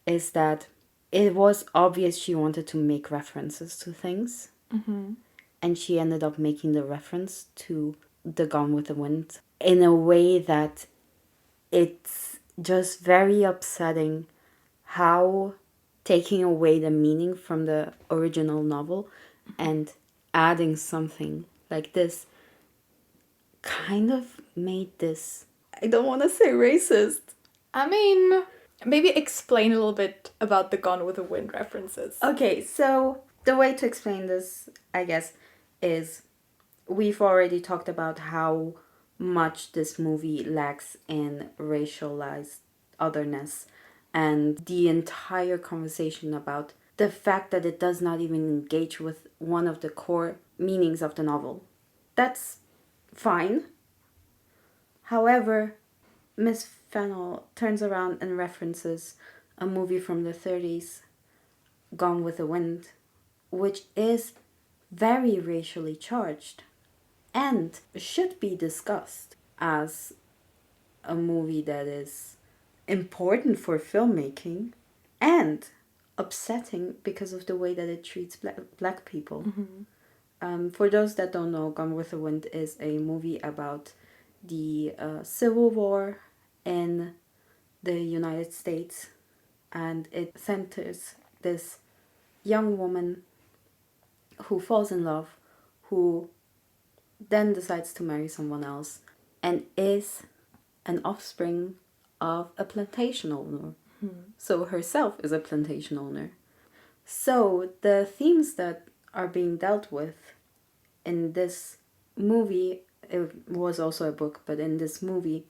is that it was obvious she wanted to make references to things. Mm-hmm. And she ended up making the reference to the Gone with the Wind in a way that it's just very upsetting how taking away the meaning from the original novel and adding something like this kind of made this, I don't want to say racist. I mean, maybe explain a little bit about the Gone with the Wind references. Okay, so the way to explain this, I guess, is we've already talked about how much this movie lacks in racialized otherness and the entire conversation about the fact that it does not even engage with one of the core meanings of the novel. That's fine. However, Miss Fennell turns around and references a movie from the 30s, Gone with the Wind, which is very racially charged and should be discussed as a movie that is important for filmmaking and upsetting because of the way that it treats black people. Mm-hmm. For those that don't know, Gone with the Wind is a movie about the Civil War in the United States, and it centers this young woman who falls in love, who then decides to marry someone else, and is an offspring of a plantation owner. So herself is a plantation owner. So the themes that are being dealt with in this movie, it was also a book, but in this movie,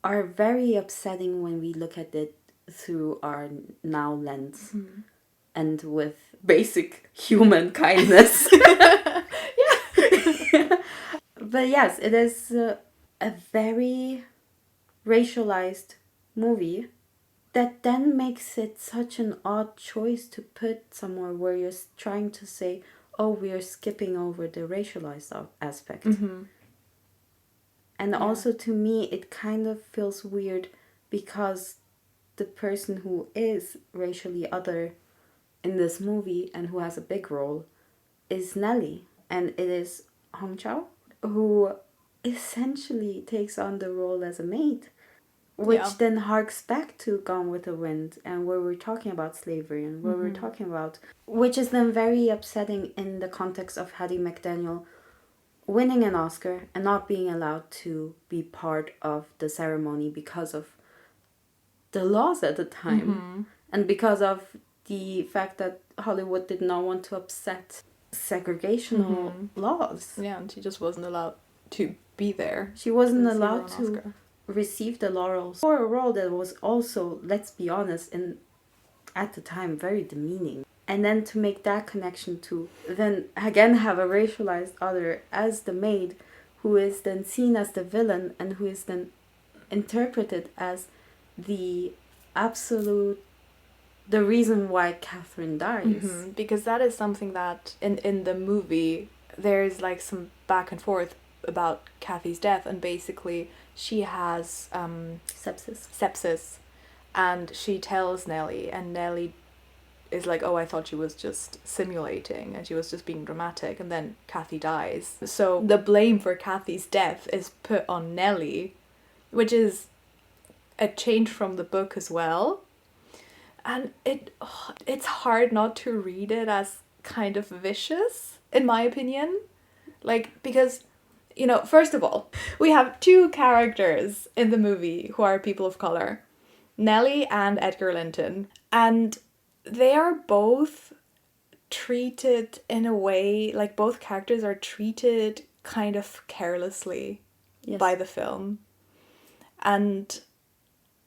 are very upsetting when we look at it through our now lens. Mm-hmm. And with basic human kindness. Yeah. But yes, it is a very racialized movie that then makes it such an odd choice to put somewhere where you're trying to say, oh, we are skipping over the racialized aspect. Mm-hmm. And also to me, it kind of feels weird because the person who is racially other in this movie and who has a big role is Nellie, and it is Hong Chau, who essentially takes on the role as a maid, which then harks back to Gone with the Wind, and where we're talking about slavery and where we're talking about, which is then very upsetting in the context of Hattie McDaniel, winning an Oscar and not being allowed to be part of the ceremony because of the laws at the time and because of the fact that Hollywood did not want to upset segregational laws. Yeah, and she just wasn't allowed to be there. She wasn't allowed to receive the laurels for a role that was also, let's be honest, at the time very demeaning. And then to make that connection to then again have a racialized other as the maid, who is then seen as the villain and who is then interpreted as the reason why Catherine dies. Because that is something that in the movie there's like some back and forth about Kathy's death, and basically she has sepsis, and she tells Nellie, and Nellie is like, oh, I thought she was just simulating and she was just being dramatic, and then Kathy dies. So the blame for Kathy's death is put on Nellie, which is a change from the book as well. And it's hard not to read it as kind of vicious, in my opinion. Like, because, you know, first of all, we have two characters in the movie who are people of color, Nellie and Edgar Linton. And they are both treated in a way, like both characters are treated kind of carelessly by the film. And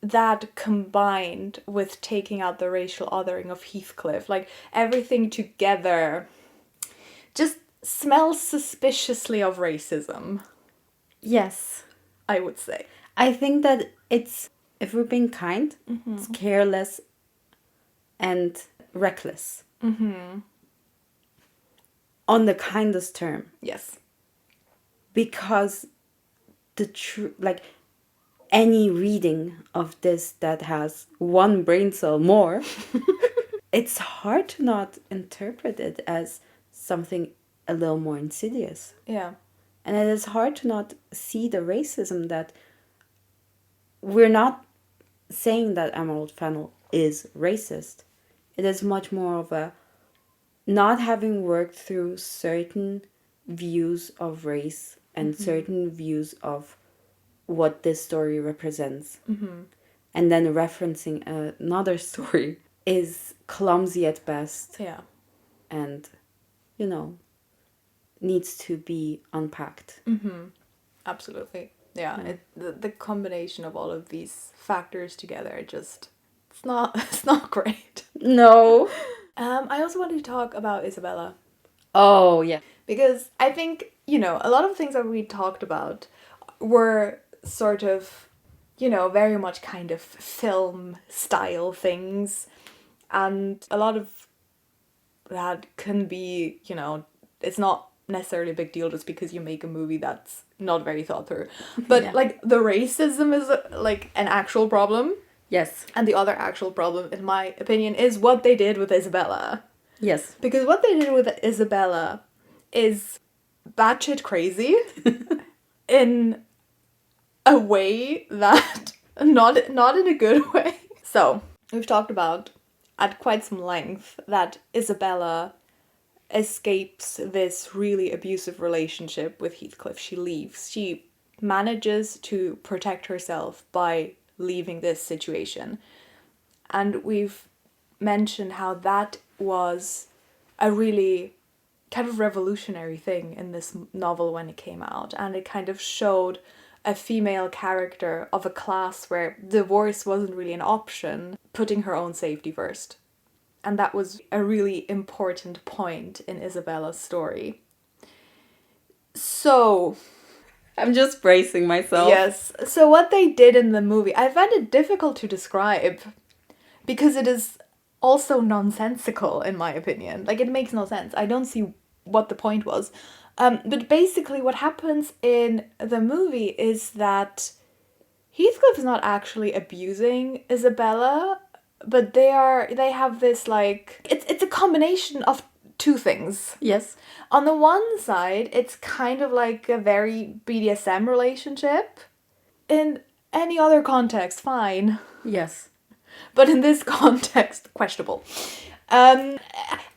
that combined with taking out the racial othering of Heathcliff, like everything together just smells suspiciously of racism. Yes. I would say. I think that it's, if we're being kind, it's careless and reckless. On the kindest term. Yes. Because any reading of this that has one brain cell more, it's hard to not interpret it as something a little more insidious. Yeah. And it is hard to not see the racism that we're not saying that Emerald Fennel is racist. It is much more of a not having worked through certain views of race and certain views of what this story represents. And then referencing another story is clumsy at best. Yeah. And, you know, needs to be unpacked. Absolutely. Yeah. The combination of all of these factors together just... It's not great. No. I also wanted to talk about Isabella. Oh, yeah. Because I think, you know, a lot of things that we talked about were sort of, you know, very much kind of film style things. And a lot of that can be, you know, it's not necessarily a big deal just because you make a movie that's not very thought through. But, like, the racism is, like, an actual problem. Yes. And the other actual problem, in my opinion, is what they did with Isabella. Yes. Because what they did with Isabella is batshit crazy in a way that not in a good way. So, we've talked about at quite some length that Isabella escapes this really abusive relationship with Heathcliff. She leaves. She manages to protect herself by leaving this situation. And we've mentioned how that was a really kind of revolutionary thing in this novel when it came out, and it kind of showed a female character of a class where divorce wasn't really an option, putting her own safety first. And that was a really important point in Isabella's story. So... I'm just bracing myself. Yes. So what they did in the movie, I find it difficult to describe because it is also nonsensical, in my opinion. Like, it makes no sense. I don't see what the point was. But basically what happens in the movie is that Heathcliff is not actually abusing Isabella, but they have this, like, it's a combination of two things. Yes. On the one side, it's kind of like a very BDSM relationship. In any other context, fine. Yes. But in this context, questionable. I'm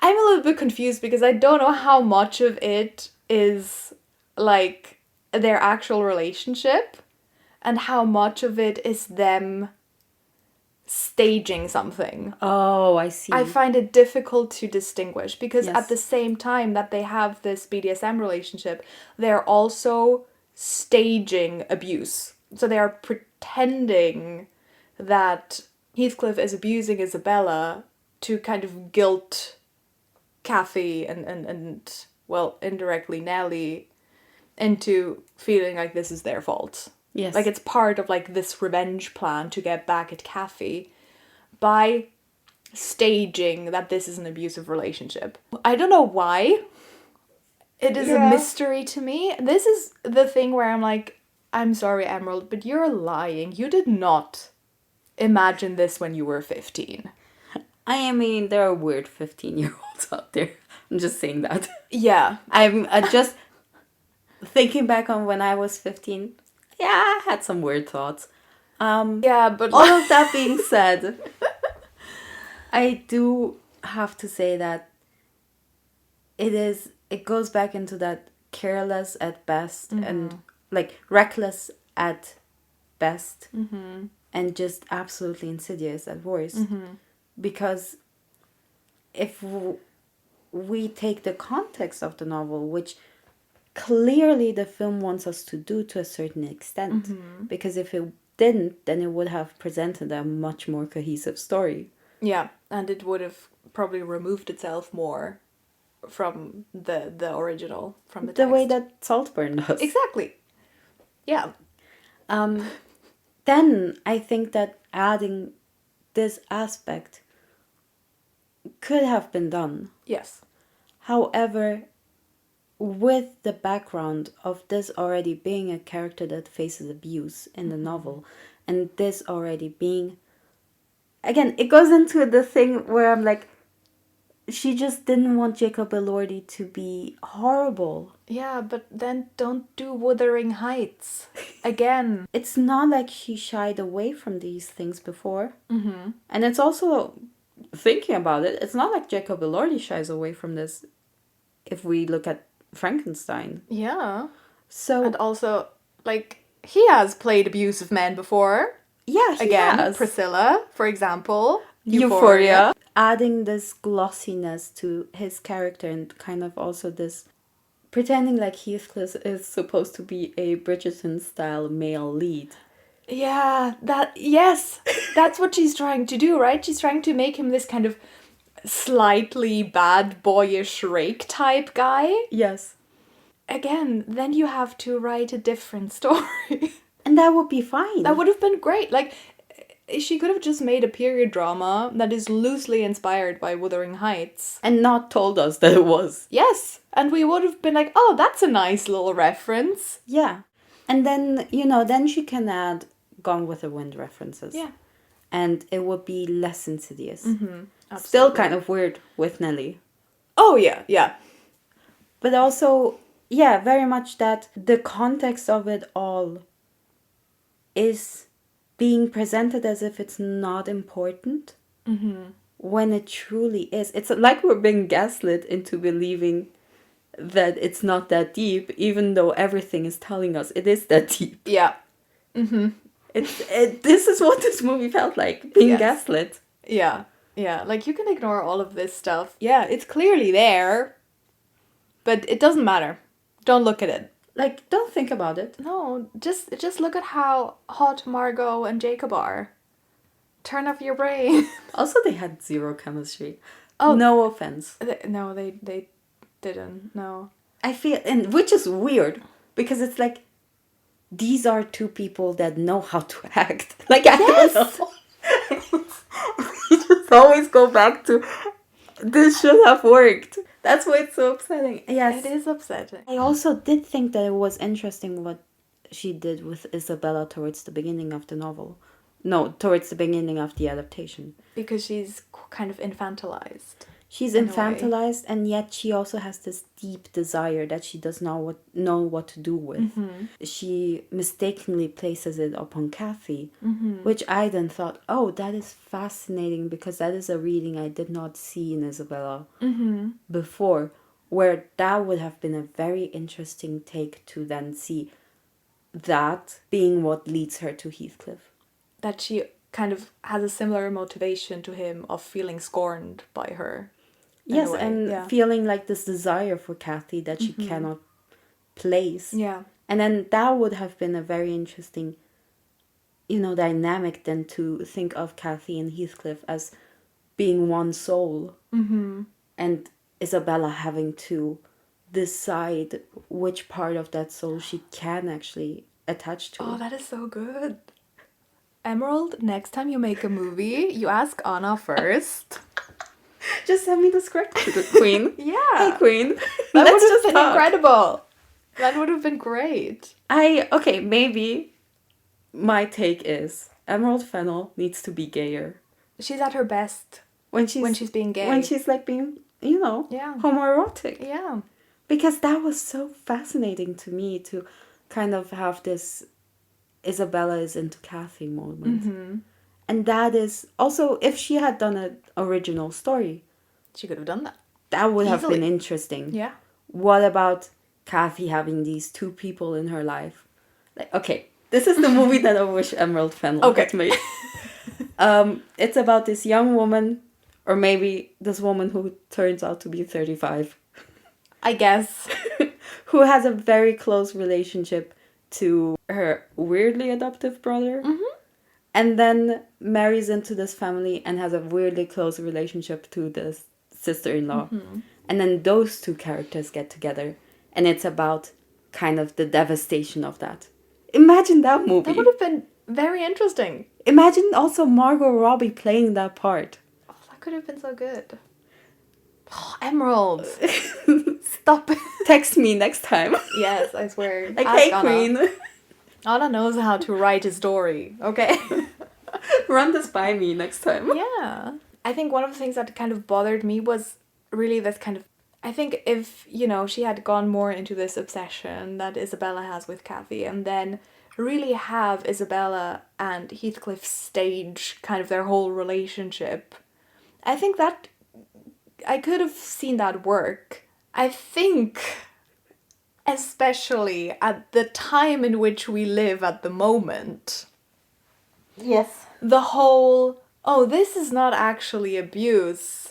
a little bit confused because I don't know how much of it is like their actual relationship and how much of it is them staging something. Oh, I see. I find it difficult to distinguish because Yes. at the same time that they have this BDSM relationship, they're also staging abuse. So they are pretending that Heathcliff is abusing Isabella to kind of guilt Kathy and well, indirectly Nellie into feeling like this is their fault. Yes. Like it's part of like this revenge plan to get back at Kathy by staging that this is an abusive relationship. I don't know why. It is a mystery to me. This is the thing where I'm like, I'm sorry, Emerald, but you're lying. You did not imagine this when you were 15. I mean, there are weird 15-year-olds out there. I'm just saying that. Yeah. I'm just thinking back on when I was 15. Yeah, I had some weird thoughts. Yeah, but all of that being said, I do have to say that it goes back into that careless at best and like reckless at best and just absolutely insidious at worst. Because if we take the context of the novel, which clearly the film wants us to do to a certain extent, because if it didn't, then it would have presented a much more cohesive story. Yeah, and it would have probably removed itself more from the original, from the text. way that Saltburn does. Exactly. Yeah. Then I think that adding this aspect could have been done. Yes. However, with the background of this already being a character that faces abuse in the novel, and this already being, again, it goes into the thing where I'm like, she just didn't want Jacob Elordi to be horrible. Yeah, but then don't do Wuthering Heights again. It's not like she shied away from these things before. And it's also, thinking about it, it's not like Jacob Elordi shies away from this if we look at Frankenstein. Yeah. So, and also, like, he has played abusive men before. Yeah, he Again, has. Priscilla, for example. Euphoria. Adding this glossiness to his character and kind of also this pretending like Heathcliff is supposed to be a Bridgerton-style male lead. Yeah, yes, that's what she's trying to do, right? She's trying to make him this kind of slightly bad boyish rake type guy. Yes. Again, then you have to write a different story. And that would be fine. That would have been great. Like, she could have just made a period drama that is loosely inspired by Wuthering Heights. And not told us that it was. Yes. And we would have been like, oh, that's a nice little reference. Yeah. And then, then she can add Gone with the Wind references. Yeah. And it would be less insidious. Absolutely. Still kind of weird with Nellie. Oh, yeah, yeah. But also, yeah, very much that the context of it all is being presented as if it's not important when it truly is. It's like we're being gaslit into believing that it's not that deep, even though everything is telling us it is that deep. Yeah. This is what this movie felt like, being gaslit. Yeah. Yeah. Like, you can ignore all of this stuff. Yeah, it's clearly there, but it doesn't matter. Don't look at it. Like, don't think about it. No, just look at how hot Margot and Jacob are. Turn off your brain. Also, they had zero chemistry. Oh, no offense. They didn't. No. I feel, and which is weird, because it's like, these are two people that know how to act. Like, I don't know. We just always go back to, this should have worked. That's why it's so upsetting. Yes. It is upsetting. I also did think that it was interesting what she did with Isabella towards the beginning of the novel. No, towards the beginning of the adaptation. Because she's kind of infantilized. She's infantilized, and yet she also has this deep desire that she does not know what to do with. She mistakenly places it upon Kathy, which I then thought, oh, that is fascinating, because that is a reading I did not see in Isabella before. where that would have been a very interesting take to then see that being what leads her to Heathcliff. That she kind of has a similar motivation to him of feeling scorned by her. Yes, and feeling like this desire for Cathy that she cannot place. Yeah. And then that would have been a very interesting, dynamic then to think of Cathy and Heathcliff as being one soul. Mm-hmm. And Isabella having to decide which part of that soul she can actually attach to. Oh, that is so good. Emerald, next time you make a movie, you ask Anna first. Just send me the script, Queen. Yeah. Hey, Queen. That would have been incredible. That would have been great. Okay, maybe my take is Emerald Fennel needs to be gayer. She's at her best when she's being gay. When she's like being, homoerotic. Yeah. Because that was so fascinating to me to kind of have this Isabella is into Cathy moment. Mm-hmm. And that is also, if she had done an original story, she could have done that. That would have been interesting. Yeah. What about Cathy having these two people in her life? Like, okay, this is the movie that I wish Emerald Fennel had made. It's about this young woman, or maybe this woman who turns out to be 35. I guess. Who has a very close relationship to her weirdly adoptive brother. Mm-hmm. And then marries into this family and has a weirdly close relationship to this sister-in-law. Mm-hmm. And then those two characters get together. And it's about kind of the devastation of that. Imagine that movie. That would have been very interesting. Imagine also Margot Robbie playing that part. Oh, that could have been so good. Oh, Emerald. Stop it. Text me next time. Yes, I swear. Like, hey, Anna. Queen. Anna knows how to write a story, okay? Run this by me next time. Yeah. I think one of the things that kind of bothered me was really this kind of... I think if, she had gone more into this obsession that Isabella has with Cathy and then really have Isabella and Heathcliff stage kind of their whole relationship, I think that I could have seen that work. I think... especially at the time in which we live at the moment. Yes. The whole, this is not actually abuse.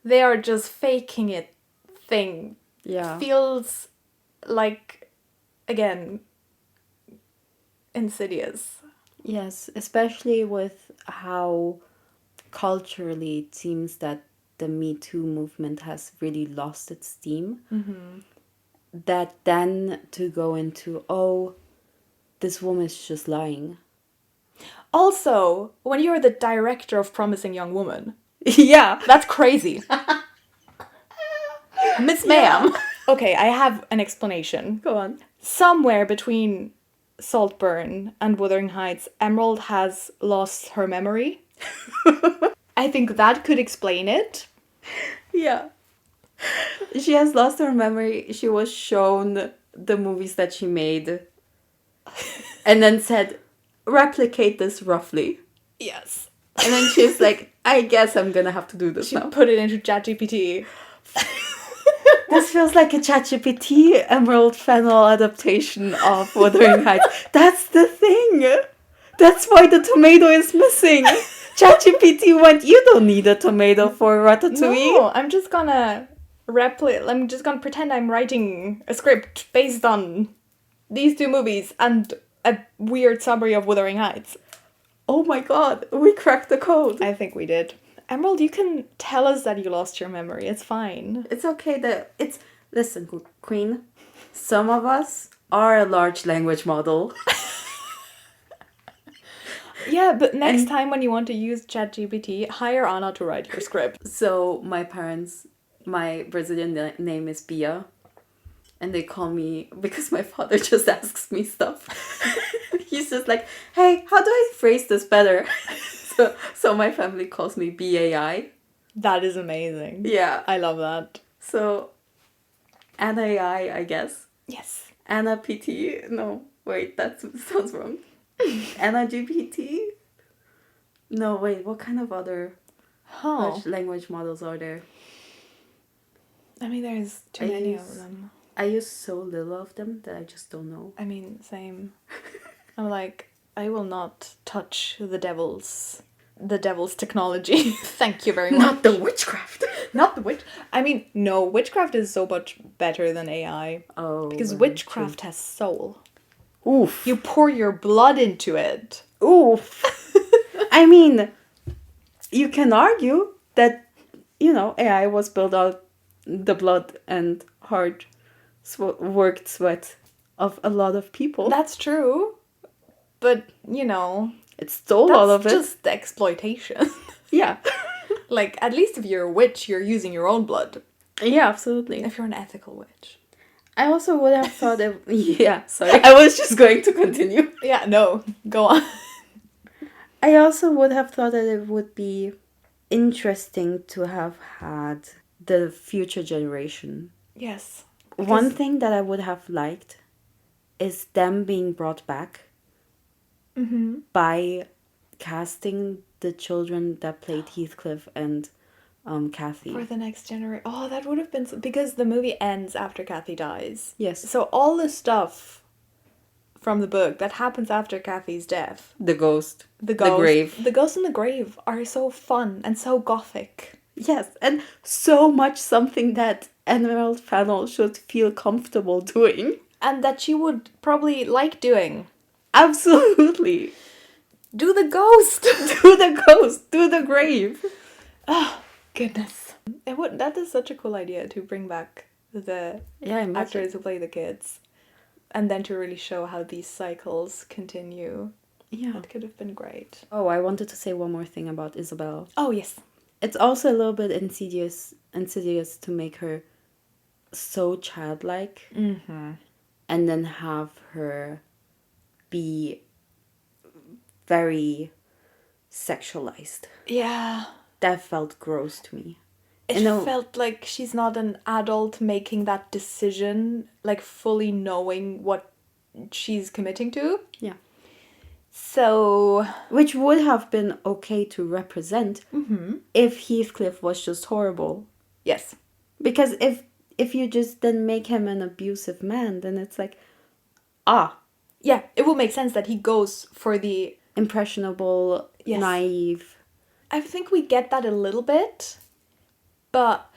They are just faking it thing. Yeah. Feels like, again, insidious. Yes, especially with how culturally it seems that the Me Too movement has really lost its steam. Mm-hmm. That then to go into, this woman's just lying. Also, when you're the director of Promising Young Woman. Yeah. That's crazy. Miss Ma'am. Okay, I have an explanation. Go on. Somewhere between Saltburn and Wuthering Heights, Emerald has lost her memory. I think that could explain it. Yeah. She has lost her memory. She was shown the movies that she made and then said, replicate this roughly. Yes. And then she's like, I guess I'm gonna have to do this now. She put it into ChatGPT. This feels like a ChatGPT Emerald Fennel adaptation of Wuthering Heights. That's the thing. That's why the tomato is missing. ChatGPT went, you don't need a tomato for Ratatouille. No, I'm just gonna I'm just gonna pretend I'm writing a script based on these two movies and a weird summary of Wuthering Heights. Oh my god, we cracked the code. I think we did. Emerald, you can tell us that you lost your memory. It's fine. It's okay listen, Queen, some of us are a large language model. Yeah, but next time when you want to use ChatGPT, hire Anna to write your script. So my Brazilian name is Bia. And they call me, because my father just asks me stuff. He's just like, hey, how do I phrase this better? So my family calls me BAI. That is amazing. Yeah. I love that. So, Anna AI, I guess. Yes. Anna PT. No, wait, that sounds wrong. Anna GPT? No, wait, what kind of other large language models are there? I mean, there's too many of them. I use so little of them that I just don't know. I mean, same. I'm like, I will not touch the devil's technology. Thank you very much. Not the witchcraft. Not the witch. I mean, no, witchcraft is so much better than AI. Oh. Because witchcraft has soul. Oof. You pour your blood into it. Oof. I mean, you can argue that, AI was built out the blood and hard worked sweat of a lot of people. That's true. But, it stole all of it. That's just exploitation. Yeah. Like, at least if you're a witch, you're using your own blood. Yeah, absolutely. If you're an ethical witch. I also would have thought yeah, sorry. I was just going to continue. Yeah, no. Go on. I also would have thought that it would be interesting to have had the future generation. Yes. One thing that I would have liked is them being brought back by casting the children that played Heathcliff and Kathy. For the next generation. Oh, that would have been... Because the movie ends after Kathy dies. Yes. So all the stuff from the book that happens after Kathy's death... The ghost. The grave. The ghost and the grave are so fun and so gothic. Yes, and so much something that Emerald Fennel should feel comfortable doing. And that she would probably like doing. Absolutely. Do the ghost! Do the ghost! Do the grave! Oh, goodness. That is such a cool idea, to bring back the actors who play the kids. And then to really show how these cycles continue. Yeah. That could have been great. Oh, I wanted to say one more thing about Isabel. Oh, yes. It's also a little bit insidious to make her so childlike. Mm-hmm. And then have her be very sexualized. Yeah. That felt gross to me. It felt like she's not an adult making that decision, like fully knowing what she's committing to. Yeah. So... Which would have been okay to represent if Heathcliff was just horrible. Yes. Because if you just then make him an abusive man, then it's like, Yeah, it will make sense that he goes for the... impressionable, naive. I think we get that a little bit, but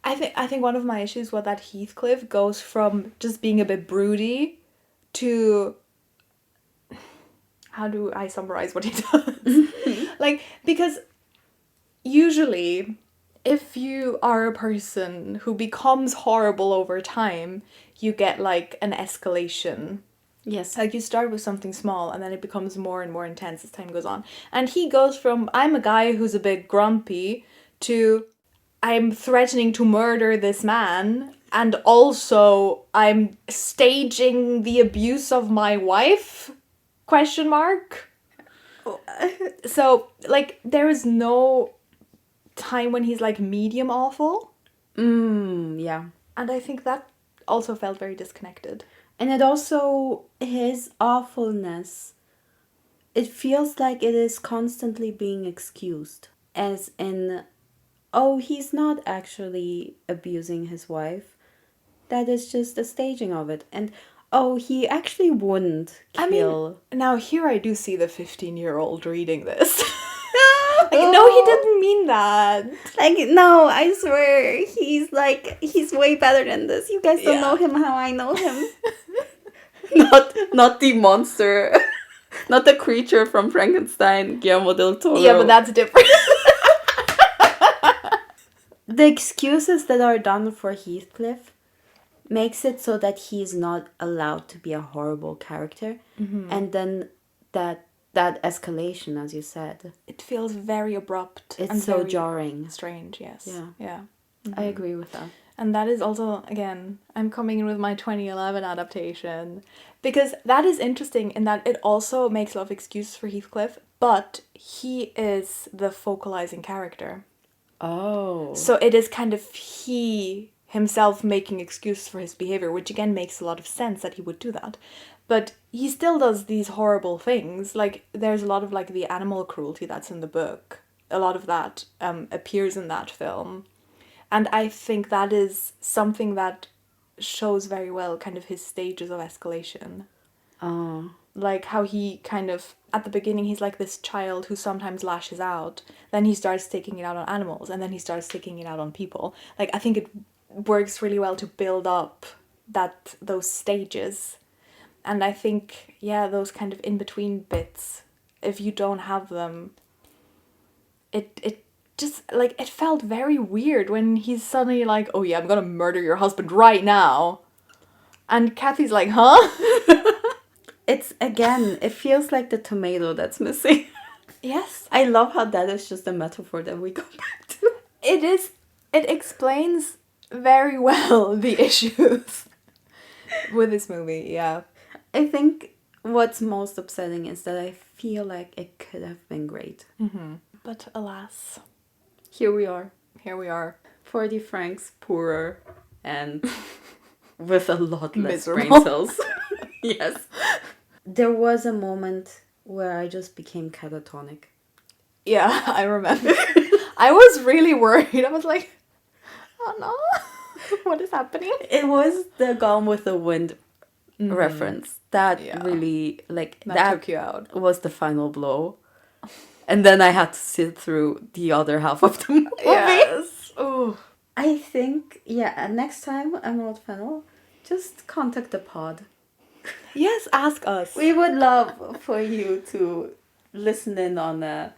I think one of my issues was that Heathcliff goes from just being a bit broody to... How do I summarize what he does? Like, because usually if you are a person who becomes horrible over time, you get like an escalation. Yes. Like you start with something small and then it becomes more and more intense as time goes on. And he goes from, I'm a guy who's a bit grumpy, to I'm threatening to murder this man, and also I'm staging the abuse of my wife? ? So, like, there is no time when he's like medium awful. Yeah. And I think that also felt very disconnected. And it also, his awfulness, it feels like it is constantly being excused. As in, oh, he's not actually abusing his wife. That is just a staging of it. And, oh, he actually wouldn't kill. I mean, now here I do see the 15-year-old reading this. Like, no, he didn't mean that. Like, no, I swear, he's way better than this. You guys don't know him how I know him. Not the monster, not the creature from Frankenstein, Guillermo del Toro. Yeah, but that's different. The excuses that are done for Heathcliff makes it so that he's not allowed to be a horrible character. Mm-hmm. And then that escalation, as you said. It feels very abrupt. It's and so very jarring. Strange, yes. Yeah. Mm-hmm. I agree with that. And that is also, again, I'm coming in with my 2011 adaptation. Because that is interesting in that it also makes a lot of excuses for Heathcliff, but he is the focalizing character. Oh. So it is kind of he himself making excuses for his behavior, which again makes a lot of sense that he would do that. But he still does these horrible things. Like, there's a lot of, like, the animal cruelty that's in the book. A lot of that appears in that film. And I think that is something that shows very well kind of his stages of escalation. Oh. Like how he kind of, at the beginning, he's like this child who sometimes lashes out. Then he starts taking it out on animals, and then he starts taking it out on people. Like, I think it works really well to build up those stages. And I think, yeah, those kind of in-between bits, if you don't have them, it just, like, it felt very weird when he's suddenly like, oh yeah, I'm gonna murder your husband right now. And Kathy's like, huh? It's, again, it feels like the tomato that's missing. Yes. I love how that is just a metaphor that we go back to. It is. It explains very well the issues with this movie, yeah. I think what's most upsetting is that I feel like it could have been great. Mm-hmm. But alas. Here we are. Here we are. 40 francs poorer and with a lot less Miserable. brain cells. Yes. There was a moment where I just became catatonic. Yeah, I remember. I was really worried. I was like, oh no, what is happening? It was the Gone with the Wind reference. That really, like, that took you out. Was the final blow. And then I had to sit through the other half of the movie. Yes. Ooh. I think, next time, Emerald Fennel, just contact the pod. Yes, ask us. We would love for you to listen in on a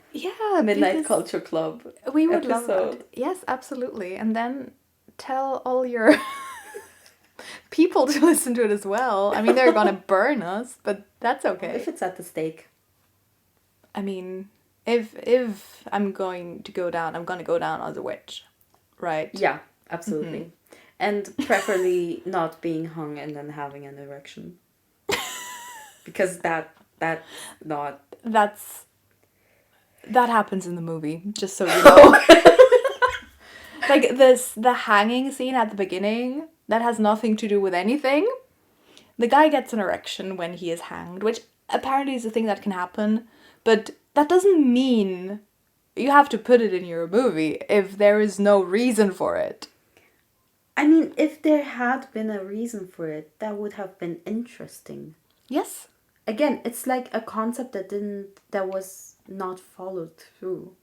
Midnight Culture Club we would episode. love that. Yes, absolutely. And then tell all your people to listen to it as well. I mean, they're gonna burn us, but that's okay. If it's at the stake. I mean, if I'm going to go down, I'm gonna go down as a witch, right? Yeah, absolutely. Mm-hmm. And preferably not being hung and then having an erection. Because that happens in the movie, just so you know. Like the hanging scene at the beginning, that has nothing to do with anything. The guy gets an erection when he is hanged, which apparently is a thing that can happen, but that doesn't mean you have to put it in your movie if there is no reason for it. I mean, if there had been a reason for it, that would have been interesting. Yes. Again, it's like a concept that was not followed through.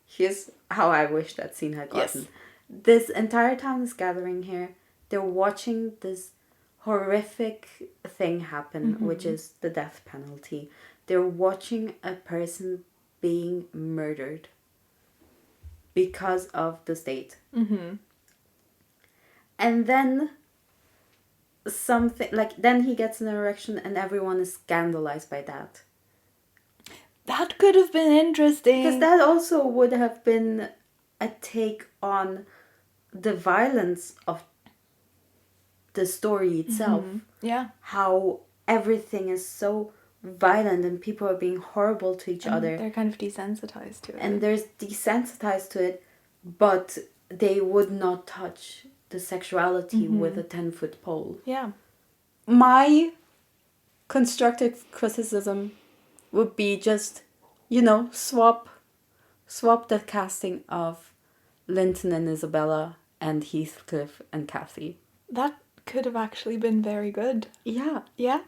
Here's how I wish that scene had gotten. Yes. This entire town is gathering here. They're watching this horrific thing happen, which is the death penalty. They're watching a person being murdered because of the state. Mm-hmm. And then then he gets an erection and everyone is scandalized by that. That could have been interesting. Because that also would have been a take on the violence of the story itself. Mm-hmm. Yeah. How everything is so violent and people are being horrible to each other. They're kind of desensitized to it. And they're desensitized to it, but they would not touch the sexuality with a 10-foot pole. Yeah. My constructive criticism would be just, swap the casting of Linton and Isabella and Heathcliff and Kathy. That could have actually been very good. Yeah. Yeah.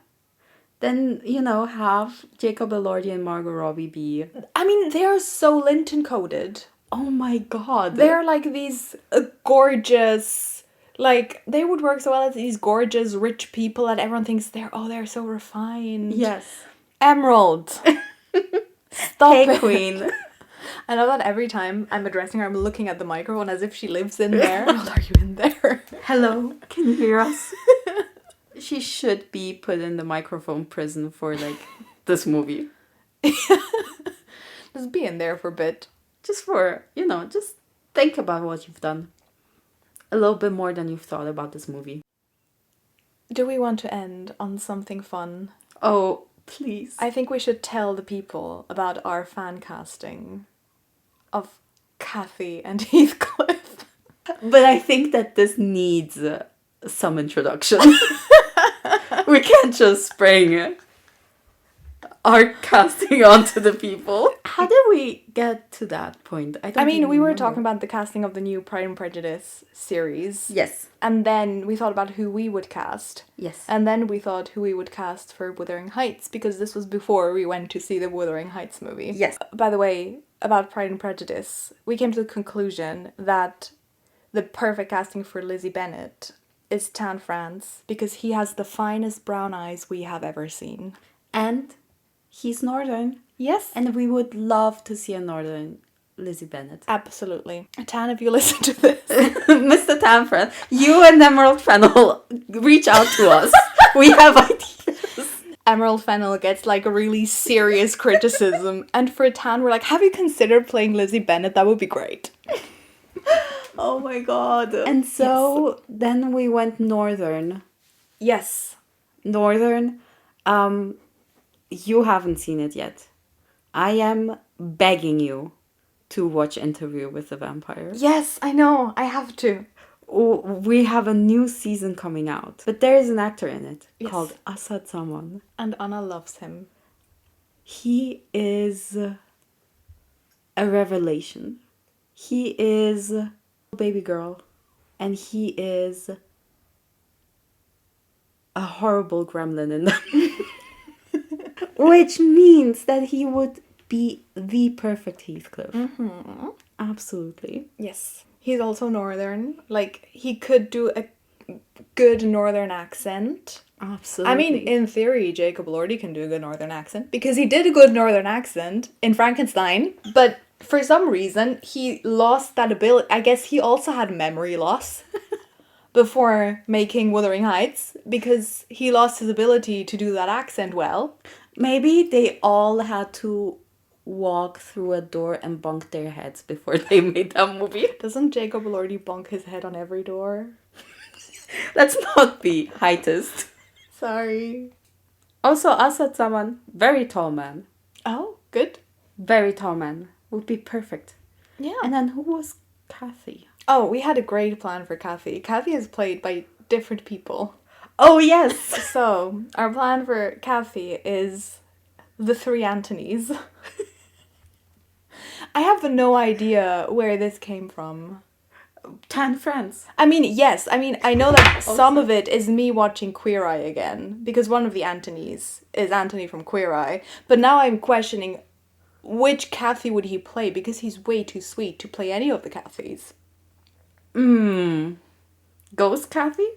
Then, have Jacob Elordi and Margot Robbie be... I mean, they are so Linton coded. Oh my god. They're like these gorgeous... Like, they would work so well as these gorgeous, rich people that everyone thinks they're so refined. Yes. Emerald. Stop it. Queen. I know that every time I'm addressing her, I'm looking at the microphone as if she lives in there. Well, are you in there? Hello, can you hear us? She should be put in the microphone prison for, this movie. Just be in there for a bit. Just for, just think about what you've done. A little bit more than you've thought about this movie. Do we want to end on something fun? Oh, please. I think we should tell the people about our fan casting of Kathy and Heathcliff. But I think that this needs some introduction. We can't just spring our casting onto the people. How did we get to that point? I mean, we were talking about the casting of the new Pride and Prejudice series. Yes. And then we thought about who we would cast. Yes. And then we thought who we would cast for Wuthering Heights, because this was before we went to see the Wuthering Heights movie. Yes. By the way, about Pride and Prejudice, we came to the conclusion that the perfect casting for Lizzie Bennet is Tan France, because he has the finest brown eyes we have ever seen. And he's Northern. Yes. And we would love to see a Northern Lizzie Bennet. Absolutely. Tan, if you listen to this. Mr. Tan France, you and Emerald Fennel, reach out to us. We have ideas. Emerald Fennel gets like a really serious criticism. And for Tan, we're like, have you considered playing Lizzie Bennet? That would be great. Oh my god. And so then we went Northern. Yes. Northern. You haven't seen it yet. I am begging you to watch Interview with the Vampire. Yes, I know. I have to. We have a new season coming out. But there is an actor in it called Asad Zaman. And Anna loves him. He is a revelation. He is a baby girl. And he is a horrible gremlin in them. Which means that he would be the perfect Heathcliff. Mm-hmm. Absolutely. Yes. He's also Northern. Like, he could do a good Northern accent. Absolutely. I mean, in theory, Jacob Elordi can do a good Northern accent, because he did a good Northern accent in Frankenstein. But for some reason, he lost that ability. I guess he also had memory loss before making Wuthering Heights, because he lost his ability to do that accent well. Maybe they all had to walk through a door and bonk their heads before they made that movie. Doesn't Jacob Elordi bonk his head on every door? Let's not be heightist. Sorry. Also, Asad Zaman, very tall man. Oh, good. Very tall man. Would be perfect. Yeah. And then who was Kathy? Oh, we had a great plan for Kathy. Kathy is played by different people. Oh, yes! So, our plan for Kathy is the three Antonys. I have no idea where this came from. Tan France. I mean, yes. I mean, I know that some of it is me watching Queer Eye again, because one of the Antonys is Anthony from Queer Eye. But now I'm questioning, which Kathy would he play? Because he's way too sweet to play any of the Kathys. Ghost Kathy?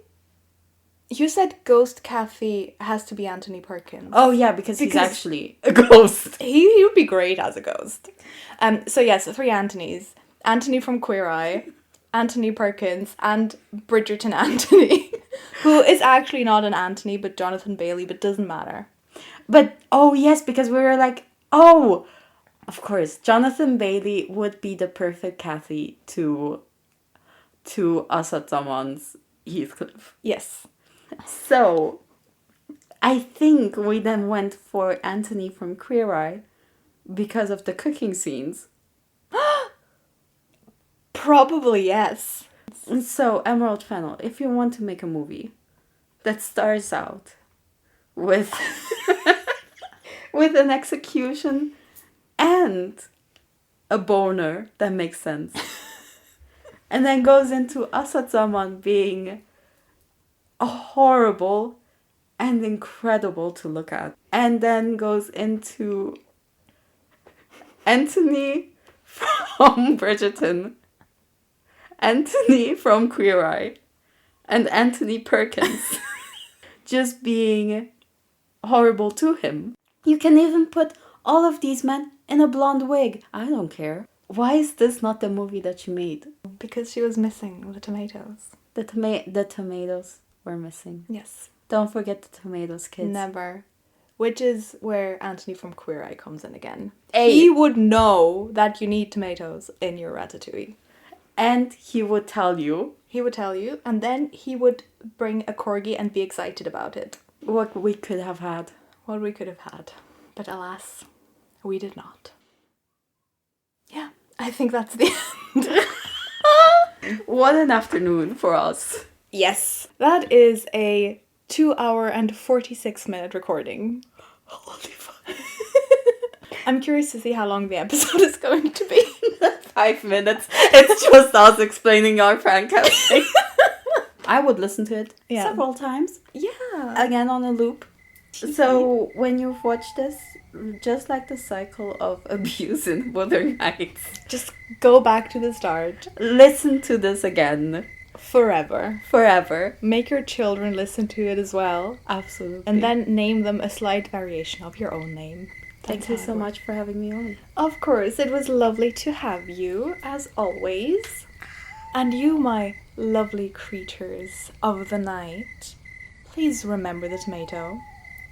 You said Ghost Kathy has to be Anthony Perkins. Oh, yeah, because he's actually a ghost. He would be great as a ghost. So yes, three Antonys. Anthony from Queer Eye, Anthony Perkins, and Bridgerton Anthony, who is actually not an Anthony, but Jonathan Bailey, but doesn't matter. But, oh, yes, because we were like, oh, of course, Jonathan Bailey would be the perfect Kathy to Asad Zaman's Heathcliff. Yes. So, I think we then went for Anthony from Queer Eye because of the cooking scenes. Probably, yes. And so, Emerald Fennel, if you want to make a movie that starts out with with an execution and a boner that makes sense, and then goes into Asad Zaman being horrible and incredible to look at, and then goes into Anthony from Bridgerton, Anthony from Queer Eye, and Anthony Perkins just being horrible to him. You can even put all of these men in a blonde wig. I don't care. Why is this not the movie that you made? Because she was missing the tomatoes. The tomatoes were missing. Yes. Don't forget the tomatoes, kids. Never. Which is where Anthony from Queer Eye comes in again. Hey. He would know that you need tomatoes in your ratatouille. And he would tell you. He would tell you, and then he would bring a corgi and be excited about it. What we could have had. What we could have had. But alas, we did not. Yeah, I think that's the end. What an afternoon for us. Yes. That is a 2 hour and 46 minute recording. Holy fuck. I'm curious to see how long the episode is going to be. 5 minutes. It's just us explaining our fan casting. I would listen to it several times. Yeah. Again on a loop. So when you've watched this, just like the cycle of abuse in Wuthering Heights, just go back to the start. Listen to this again. Forever. Make your children listen to it as well. Absolutely. And then name them a slight variation of your own name. Thank you so much for having me on. Of course, it was lovely to have you, as always. And you, my lovely creatures of the night, please remember the tomato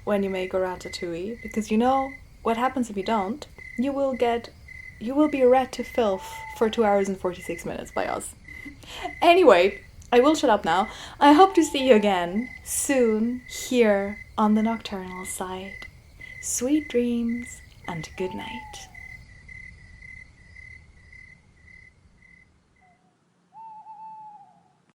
when you make a ratatouille, because you know what happens if you don't. You will be read to filth for 2 hours and 46 minutes by us. Anyway, I will shut up now. I hope to see you again soon here on the nocturnal side. Sweet dreams and good night.